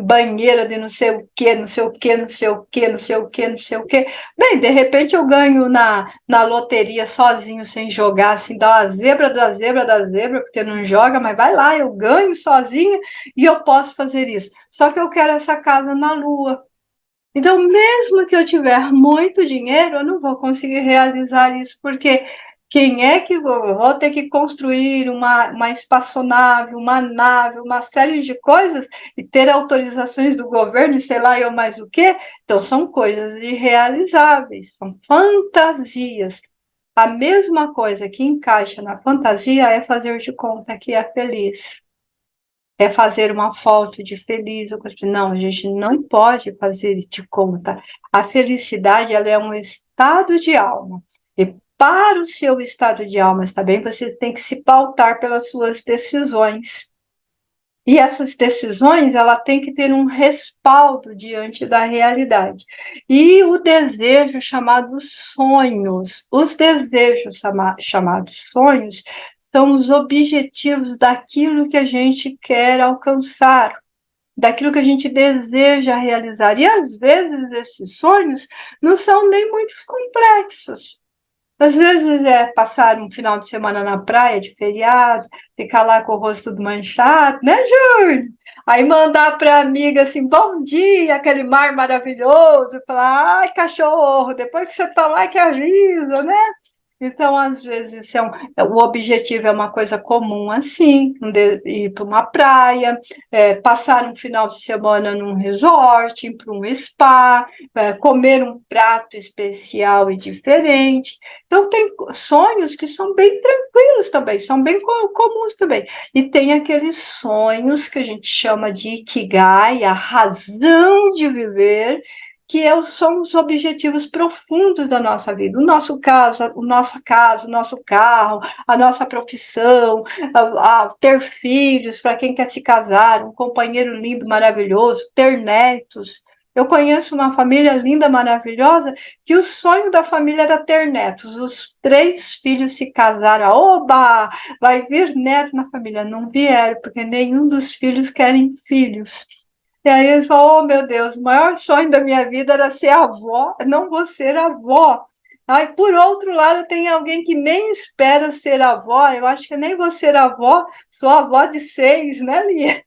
banheira de não sei o quê, não sei o quê, não sei o quê, não sei o quê, não sei o quê. Bem, de repente eu ganho na loteria sozinho, sem jogar, assim, dá uma zebra da zebra da zebra, porque não joga, mas vai lá, eu ganho sozinho e eu posso fazer isso. Só que eu quero essa casa na lua. Então, mesmo que eu tiver muito dinheiro, eu não vou conseguir realizar isso, porque quem é que vou ter que construir uma espaçonave, uma nave, uma série de coisas e ter autorizações do governo, e sei lá eu mais o quê? Então, são coisas irrealizáveis, são fantasias. A mesma coisa que encaixa na fantasia é fazer de conta que é feliz, é fazer uma foto de feliz ou coisa assim. Não, a gente não pode fazer de conta. A felicidade, ela é um estado de alma. E para o seu estado de alma estar bem, você tem que se pautar pelas suas decisões. E essas decisões, ela tem que ter um respaldo diante da realidade. E o desejo chamado sonhos, os desejos chamados sonhos, são os objetivos daquilo que a gente quer alcançar, daquilo que a gente deseja realizar. E às vezes esses sonhos não são nem muito complexos. Às vezes é passar um final de semana na praia, de feriado, ficar lá com o rosto tudo manchado, né, Júlio? Aí mandar para a amiga assim, bom dia, aquele mar maravilhoso, falar, ai, cachorro, depois que você está lá que avisa, né? Então, às vezes, o objetivo é uma coisa comum, assim, ir para uma praia, passar um final de semana num resort, ir para um spa, comer um prato especial e diferente. Então, tem sonhos que são bem tranquilos também, são bem comuns também. E tem aqueles sonhos que a gente chama de Ikigai, a razão de viver, são os objetivos profundos da nossa vida. O nosso caso, o nossa casa, o nosso carro, a nossa profissão, ter filhos para quem quer se casar, um companheiro lindo, maravilhoso, ter netos. Eu conheço uma família linda, maravilhosa, que o sonho da família era ter netos. Os 3 filhos se casaram. Oba! Vai vir neto na família. Não vieram, porque nenhum dos filhos querem filhos. E aí eles falam, oh meu Deus, o maior sonho da minha vida era ser avó, não vou ser avó. Aí, por outro lado, tem alguém que nem espera ser avó, eu acho que nem vou ser avó, sou avó de 6, né, Lia?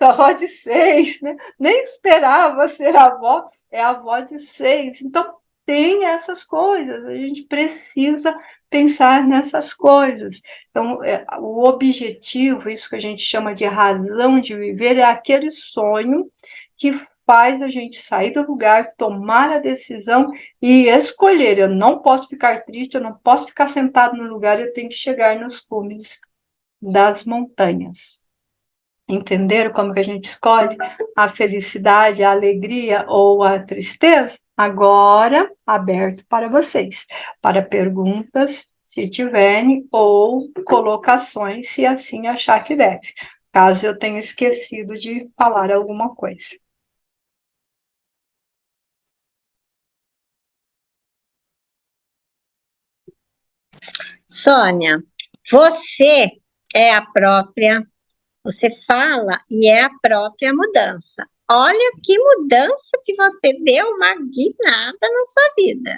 Sou avó de 6, né? Nem esperava ser avó, é avó de 6. Então, tem essas coisas, a gente precisa pensar nessas coisas. Então, o objetivo, isso que a gente chama de razão de viver, é aquele sonho que faz a gente sair do lugar, tomar a decisão e escolher. Eu não posso ficar triste, eu não posso ficar sentado no lugar, eu tenho que chegar nos cumes das montanhas. Entenderam como que a gente escolhe a felicidade, a alegria ou a tristeza? Agora, aberto para vocês, para perguntas, se tiverem, ou colocações, se assim achar que deve, caso eu tenha esquecido de falar alguma coisa. Sônia, você é a própria, você fala e é a própria mudança. Olha que mudança que você deu, uma guinada na sua vida.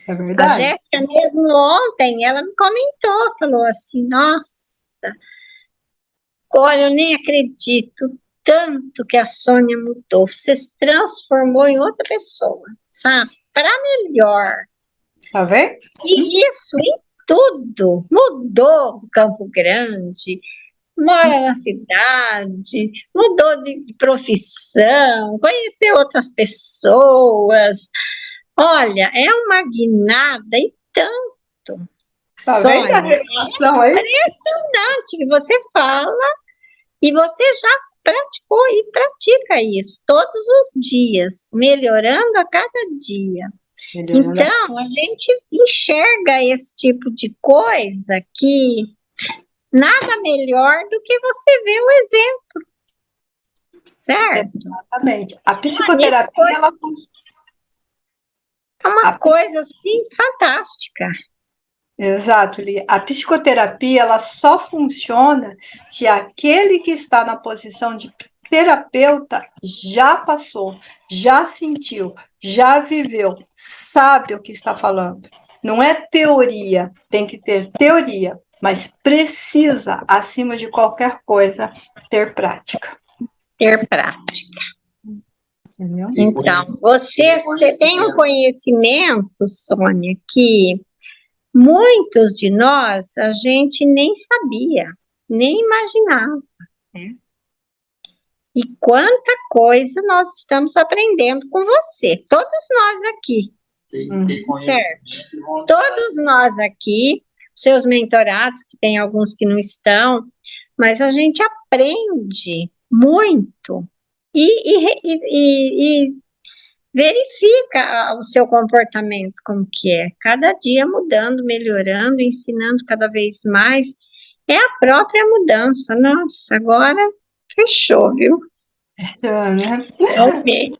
É A verdade? Jéssica mesmo ontem, ela me comentou, falou assim, nossa, olha, eu nem acredito tanto que a Sônia mudou, você se transformou em outra pessoa, sabe? Para melhor. Tá vendo? E isso em tudo. Mudou do Campo Grande, mora na cidade, mudou de profissão, conheceu outras pessoas. Olha, é uma guinada e tanto. Tá vendo a Sônia, revelação aí? impressionante que você fala e você já praticou e pratica isso todos os dias, melhorando a cada dia. Melhorando. Então, a gente enxerga esse tipo de coisa que nada melhor do que você ver o exemplo, certo? Exatamente. A Isso psicoterapia, ela é uma a coisa assim fantástica. Exato, Lia. A psicoterapia ela só funciona se aquele que está na posição de terapeuta já passou, já sentiu, já viveu, sabe o que está falando. Não é teoria, tem que ter teoria, mas precisa, acima de qualquer coisa, ter prática. Ter prática. Entendeu? Então, você tem um conhecimento, Sônia, que muitos de nós a gente nem sabia, nem imaginava, né? E quanta coisa nós estamos aprendendo com você, todos nós aqui, certo? Todos nós aqui, seus mentorados, que tem alguns que não estão, mas a gente aprende muito e verifica o seu comportamento como que é, cada dia mudando, melhorando, ensinando cada vez mais. É a própria mudança. Nossa, agora fechou, viu? Né? Ok.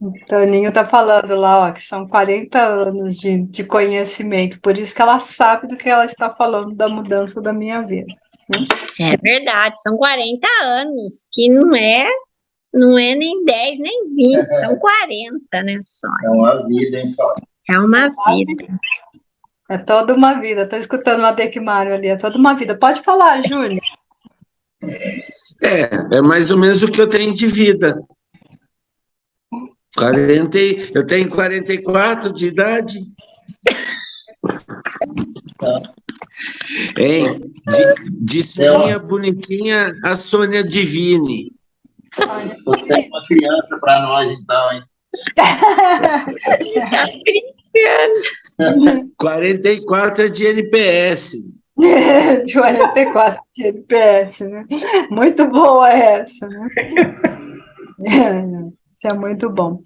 O Toninho está falando lá, ó, que são 40 anos de conhecimento, por isso que ela sabe do que ela está falando da mudança da minha vida. É verdade, são 40 anos, que não é nem 10 nem 20, são 40, né, Sônia? É uma vida, hein, só. É uma vida. É toda uma vida. Estou escutando o Adecmário ali, é toda uma vida. Pode falar, Júlia. É mais ou menos o que eu tenho de vida. 40, eu tenho 44 de idade. Hein? De Sônia bonitinha a Sônia Divine. Você é uma criança para nós, então, hein? Tá brincando. 44 é de NPS. De 44 de NPS, né? Muito boa essa, né? Isso é muito bom.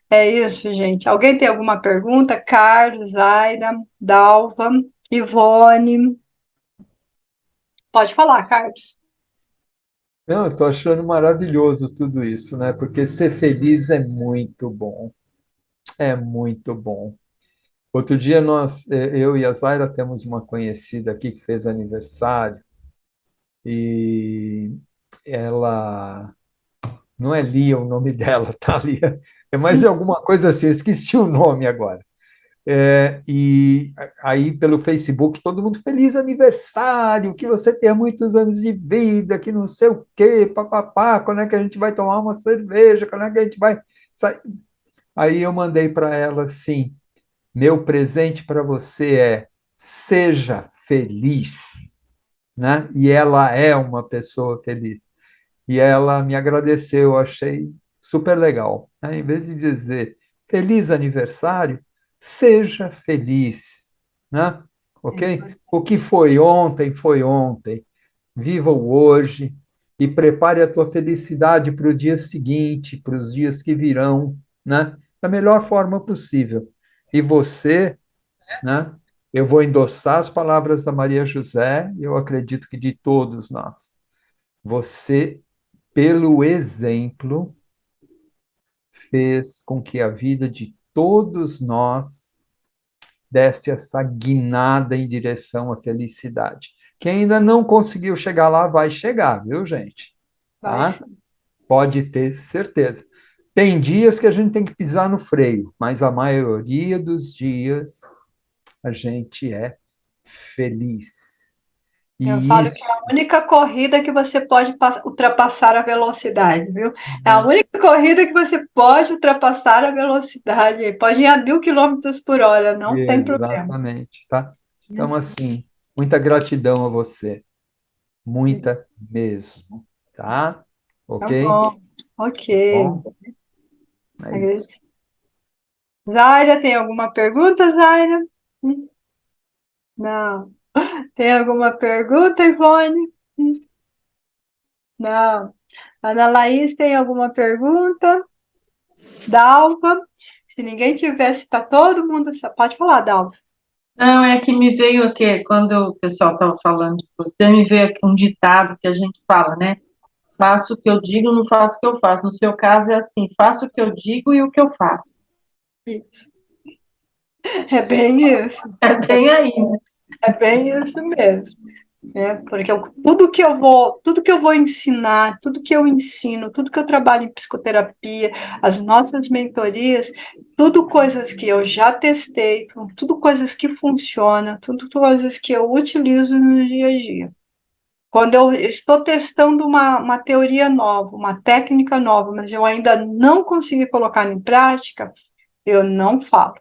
É isso, gente. Alguém tem alguma pergunta? Carlos, Zaira, Dalva, Ivone. Pode falar, Carlos. Não, eu estou achando maravilhoso tudo isso, né? Porque ser feliz é muito bom. É muito bom. Outro dia eu e a Zaira temos uma conhecida aqui que fez aniversário e ela não é Lia o nome dela, tá, Lia? É mais alguma coisa assim, eu esqueci o nome agora. E aí pelo Facebook todo mundo feliz aniversário, que você tenha muitos anos de vida, que não sei o quê, papapá, quando é que a gente vai tomar uma cerveja, quando é que a gente vai sair? Aí eu mandei para ela assim: meu presente para você é seja feliz, né? E ela é uma pessoa feliz. E ela me agradeceu, eu achei super legal, né? Em vez de dizer feliz aniversário, seja feliz, né? Ok? O que foi ontem, foi ontem. Viva o hoje e prepare a tua felicidade para o dia seguinte, para os dias que virão, né? Da melhor forma possível. E você, né? Eu vou endossar as palavras da Maria José, e eu acredito que de todos nós. Você, pelo exemplo, fez com que a vida de todos nós desse essa guinada em direção à felicidade. Quem ainda não conseguiu chegar lá, vai chegar, viu, gente? Vai Tá? Pode ter certeza. Tem dias que a gente tem que pisar no freio, mas a maioria dos dias a gente é feliz. Eu E falo isso, que é a única corrida que você pode ultrapassar a velocidade, viu? É a única corrida que você pode ultrapassar a velocidade. Pode ir a 1.000 km/h, não tem problema. exatamente, tá? Então, assim, muita gratidão a você, muita mesmo, tá? Tá Ok? bom, ok. Bom, é isso. Zaira, tem alguma pergunta, Zaira? Não. Tem alguma pergunta, Ivone? Não. Ana Laís, tem alguma pergunta? Dalva? Se ninguém tivesse, está todo mundo. Pode falar, Dalva. Não, é que me veio aqui, quando o pessoal estava falando de você, me veio aqui um ditado que a gente fala, né? Faço o que eu digo, não faço o que eu faço. No seu caso é assim, faço o que eu digo e o que eu faço. Isso. É bem isso. É bem aí, né? É bem isso mesmo. Porque tudo que eu vou ensinar, tudo que eu ensino, tudo que eu trabalho em psicoterapia, as nossas mentorias, tudo coisas que eu já testei, tudo coisas que funcionam, tudo coisas que eu utilizo no dia a dia. Quando eu estou testando uma teoria nova, uma técnica nova, mas eu ainda não consegui colocar em prática, eu não falo.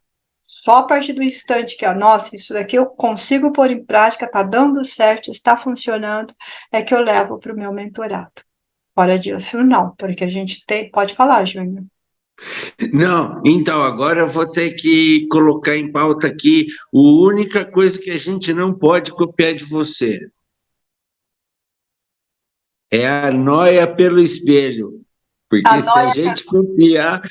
Só a partir do instante que, nossa, isso daqui eu consigo pôr em prática, está dando certo, está funcionando, é que eu levo para o meu mentorado. Fora disso, não, porque a gente pode falar, Júnior. Não, então agora eu vou ter que colocar em pauta aqui a única coisa que a gente não pode copiar de você. É a noia pelo espelho. Porque se a gente copiar,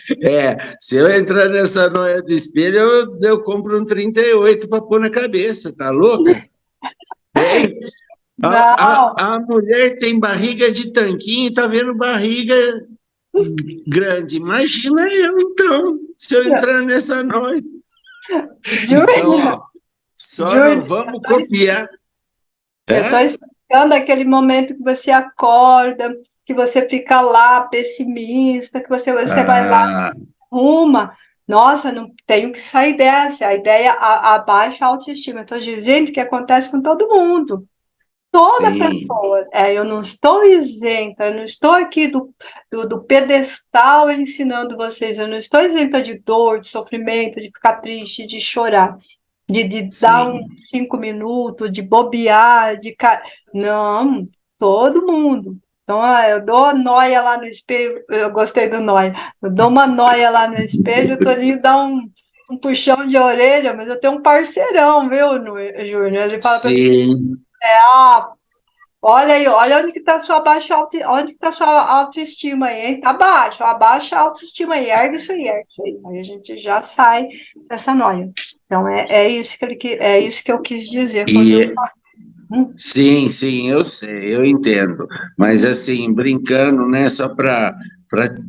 se eu entrar nessa noia do espelho, eu compro um 38 para pôr na cabeça, tá louca? Hein? A mulher tem barriga de tanquinho e tá vendo barriga grande. Imagina eu, então, se eu entrar nessa noia. Então, ó, só não vamos copiar. Eu estou explicando aquele momento que você acorda, que você fica lá pessimista, que você vai lá, arruma. Nossa, não tenho que sair dessa. A ideia abaixa a autoestima. Estou dizendo que acontece com todo mundo. Toda pessoa. Eu não estou isenta, eu não estou aqui do pedestal ensinando vocês, eu não estou isenta de dor, de sofrimento, de ficar triste, de chorar. De dar uns 5 minutos, de bobear, não, todo mundo. Então, eu dou noia lá no espelho, eu gostei do noia, eu dou uma noia lá no espelho, eu tô ali, dá um puxão de orelha, mas eu tenho um parceirão, viu, Júnior? Ele fala para mim, olha aí, olha onde que está sua onde que tá sua autoestima aí, hein? Tá baixo, abaixa a autoestima aí, ergue isso aí, ergue isso aí. Aí a gente já sai dessa noia. Então é isso é isso que eu quis dizer quando eu falo. Sim, eu sei, eu entendo. Mas assim, brincando, né, só para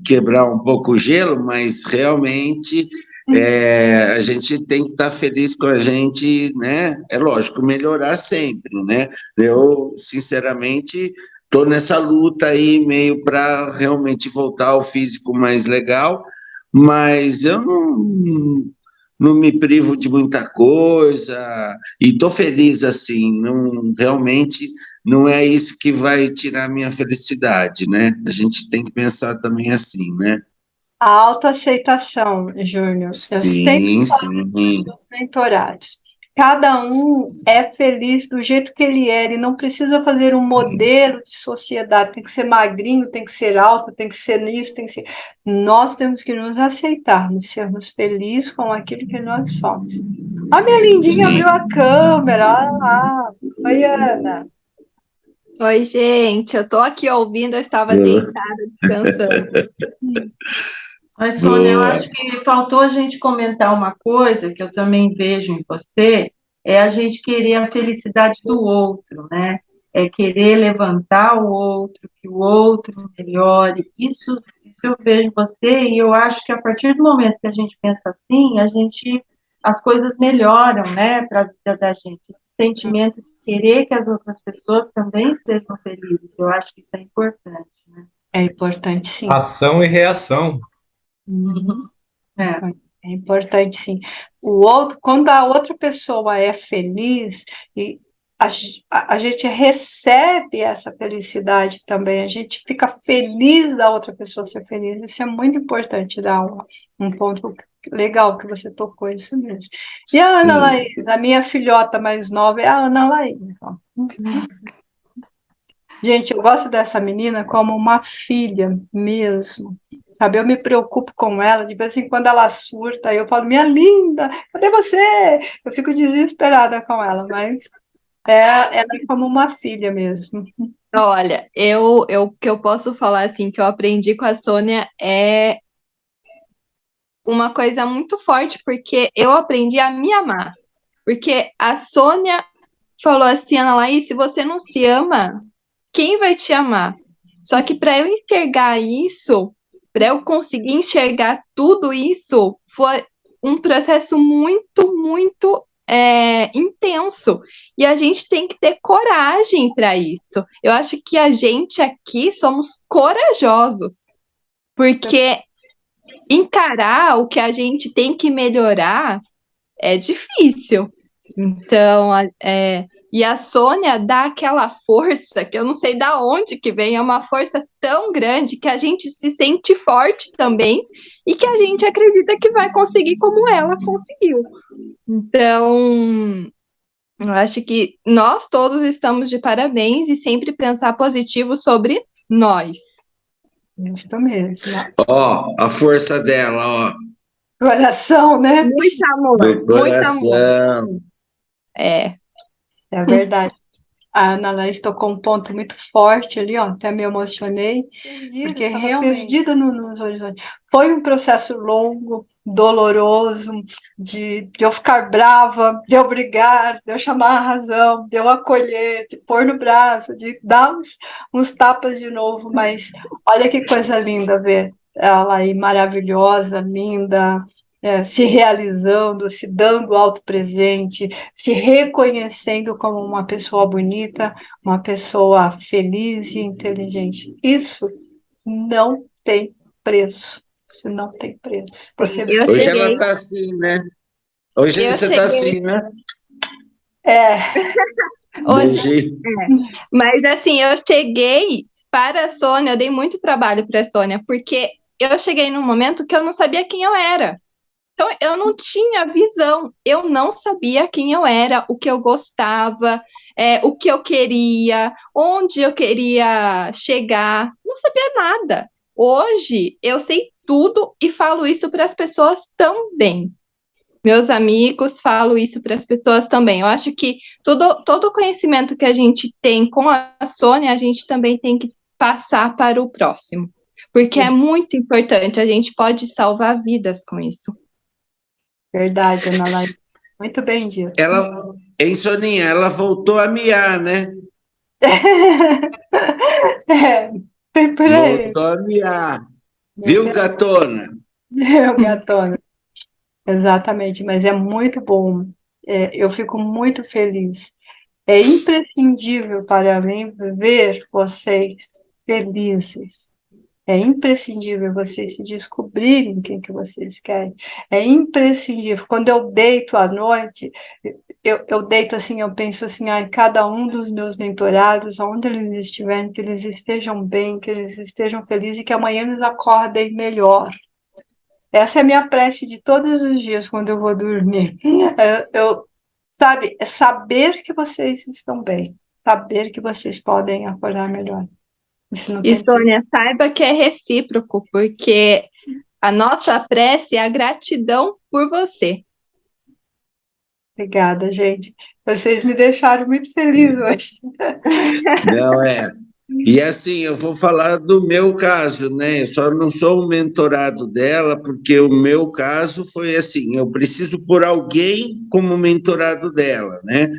quebrar um pouco o gelo, mas realmente a gente tem que estar feliz com a gente, né? É lógico, melhorar sempre, né? Eu, sinceramente, estou nessa luta aí, meio para realmente voltar ao físico mais legal, mas eu não me privo de muita coisa e estou feliz assim, não, realmente não é isso que vai tirar a minha felicidade, né? A gente tem que pensar também assim, né? A autoaceitação, Júnior. Eu sempre falo dos mentorados. Cada um é feliz do jeito que ele é, ele não precisa fazer um modelo de sociedade, tem que ser magrinho, tem que ser alto, tem que ser nisso, tem que ser. Nós temos que nos aceitarmos, sermos felizes com aquilo que nós somos. A minha lindinha abriu a câmera. Oi, Ana. Oi, gente, eu tô aqui ouvindo, eu estava deitada, descansando. Mas, Sônia, eu acho que faltou a gente comentar uma coisa que eu também vejo em você, é a gente querer a felicidade do outro, né? É querer levantar o outro, que o outro melhore. Isso eu vejo em você e eu acho que a partir do momento que a gente pensa assim, as coisas melhoram, né, para a vida da gente. Esse sentimento de querer que as outras pessoas também sejam felizes, eu acho que isso é importante, né? É importante, sim. Ação e reação. É. É importante, sim. O outro, quando a outra pessoa é feliz, e a gente recebe essa felicidade também, a gente fica feliz da outra pessoa ser feliz. Isso é muito importante, dar um ponto legal que você tocou, isso mesmo. E a Ana Sim. Laís, a minha filhota mais nova é a Ana Laís. Ó. Gente, eu gosto dessa menina como uma filha mesmo. Sabe, eu me preocupo com ela, de vez em quando ela surta, eu falo, minha linda, cadê você? Eu fico desesperada com ela, mas ela é como uma filha mesmo. Olha, o que eu posso falar assim que eu aprendi com a Sônia é uma coisa muito forte, porque eu aprendi a me amar. Porque a Sônia falou assim, Ana Laís, se você não se ama, quem vai te amar? Só que para eu enxergar isso, para eu conseguir enxergar tudo isso, foi um processo muito intenso. E a gente tem que ter coragem para isso. Eu acho que a gente aqui somos corajosos, porque encarar o que a gente tem que melhorar é difícil. Então, e a Sônia dá aquela força, que eu não sei da onde que vem, é uma força tão grande que a gente se sente forte também e que a gente acredita que vai conseguir como ela conseguiu. Então, eu acho que nós todos estamos de parabéns e sempre pensar positivo sobre nós. Isso mesmo. Ó, a força dela, ó, Coração, né? Muito amor, do muito amor. coração. É verdade. A Ana Laís tocou um ponto muito forte ali, ó, até me emocionei, porque estava realmente perdida nos horizontes. Foi um processo longo, doloroso, de eu ficar brava, de eu brigar, de eu chamar a razão, de eu acolher, de pôr no braço, de dar uns tapas de novo, mas olha que coisa linda ver ela aí, maravilhosa, linda, se realizando, se dando alto presente, se reconhecendo como uma pessoa bonita, uma pessoa feliz e inteligente. Isso não tem preço. Isso não tem preço. Você Eu Hoje cheguei, ela tá assim, né? Hoje Eu você cheguei. tá assim, né? é hoje, Hoje, mas assim, eu cheguei para a Sônia, eu dei muito trabalho para a Sônia, porque eu cheguei num momento que eu não sabia quem eu era. Então, eu não tinha visão, eu não sabia quem eu era, o que eu gostava, o que eu queria, onde eu queria chegar, não sabia nada. Hoje, eu sei tudo e falo isso para as pessoas também. Meus amigos, falo isso para as pessoas também. Eu acho que todo o conhecimento que a gente tem com a Sônia, a gente também tem que passar para o próximo. Porque é muito importante, a gente pode salvar vidas com isso. verdade, Ana Laís. Muito bem dito. hein, Soninha, ela voltou a miar, né? Tem por aí. Voltou a miar. Viu, gatona? O gatona. Exatamente, mas é muito bom. Eu fico muito feliz. É imprescindível para mim ver vocês felizes. É imprescindível vocês se descobrirem quem que vocês querem. É imprescindível. Quando eu deito à noite, eu deito assim, eu penso assim, ai, cada um dos meus mentorados, onde eles estiverem, que eles estejam bem, que eles estejam felizes e que amanhã eles acordem melhor. Essa é a minha prece de todos os dias quando eu vou dormir. Sabe, é saber que vocês estão bem, saber que vocês podem acordar melhor. Isso não E, tem Sônia, saiba que é recíproco, porque a nossa prece é a gratidão por você. Obrigada, gente. Vocês me deixaram muito feliz hoje. Não, E assim, eu vou falar do meu caso, né? Eu só não sou o mentorado dela, porque o meu caso foi assim: eu preciso pôr alguém como mentorado dela, né?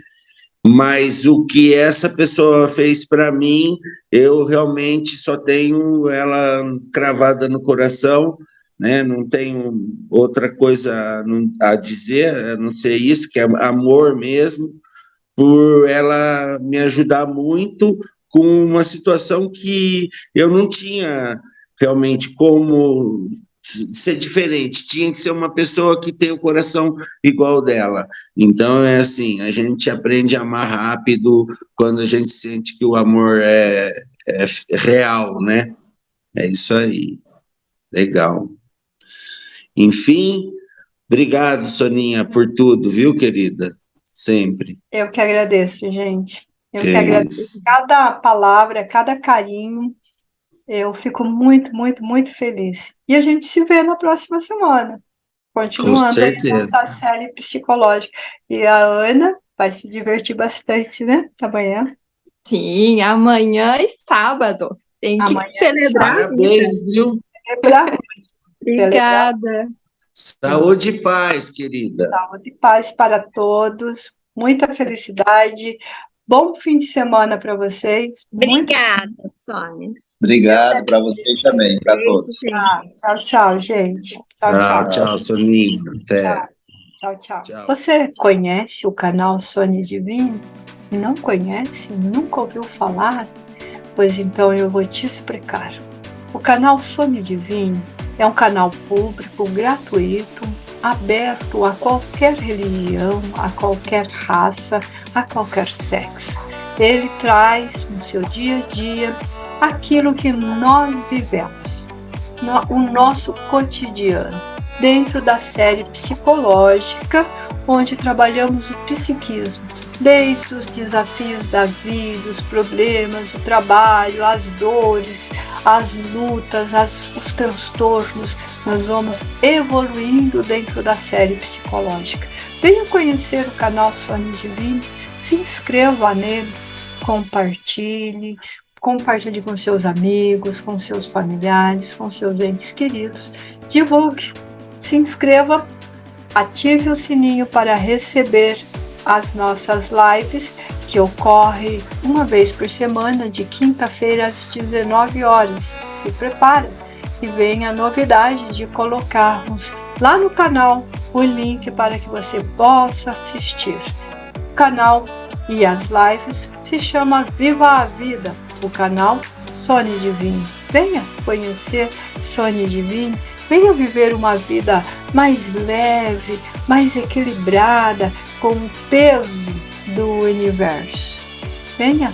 Mas o que essa pessoa fez para mim, eu realmente só tenho ela cravada no coração, né? Não tenho outra coisa a dizer, a não ser isso, que é amor mesmo, por ela me ajudar muito com uma situação que eu não tinha realmente como ser diferente, tinha que ser uma pessoa que tem o coração igual dela. Então, é assim, a gente aprende a amar rápido quando a gente sente que o amor é real, né? É isso aí. Legal. Enfim, obrigado, Soninha, por tudo, viu, querida? Sempre. Eu que agradeço, gente. Eu Que que agradeço isso. cada palavra, cada carinho. Eu fico muito, muito, muito feliz. E a gente se vê na próxima semana, Com continuando aí certeza. nossa série psicológica. E a Ana vai se divertir bastante, né? Amanhã. Sim, amanhã e sábado. Tem que Amanhã, celebrar a vida. Parabéns, viu? celebrar, celebrar. Obrigada. Saúde e paz, querida. Saúde e paz para todos. Muita felicidade. Bom fim de semana para vocês. Muito Obrigada, Sônia. Obrigado para vocês também, para todos. tchau, tchau, gente. Tchau, Tchau, tchau, Soninha. Até. tchau, tchau. Tchau. Você conhece o canal Sônia Divino? Não conhece? Nunca ouviu falar? Pois então eu vou te explicar. O canal Sônia Divino é um canal público, gratuito, aberto a qualquer religião, a qualquer raça, a qualquer sexo. Ele traz no seu dia a dia aquilo que nós vivemos, o nosso cotidiano, dentro da série psicológica, onde trabalhamos o psiquismo, desde os desafios da vida, os problemas, o trabalho, as dores, as lutas, os transtornos. Nós vamos evoluindo dentro da série psicológica. Venha conhecer o canal Sônia Divino, se inscreva nele, compartilhe com seus amigos, com seus familiares, com seus entes queridos. Divulgue, se inscreva, ative o sininho para receber as nossas lives, que ocorre uma vez por semana, de quinta-feira às 19 horas. Se prepare e venha a novidade de colocarmos lá no canal o link para que você possa assistir. O canal e as lives se chama Viva a Vida, o canal Sônia Divino. Venha conhecer Sônia Divino, venha viver uma vida mais leve, mais equilibrada, com o peso do universo. Venha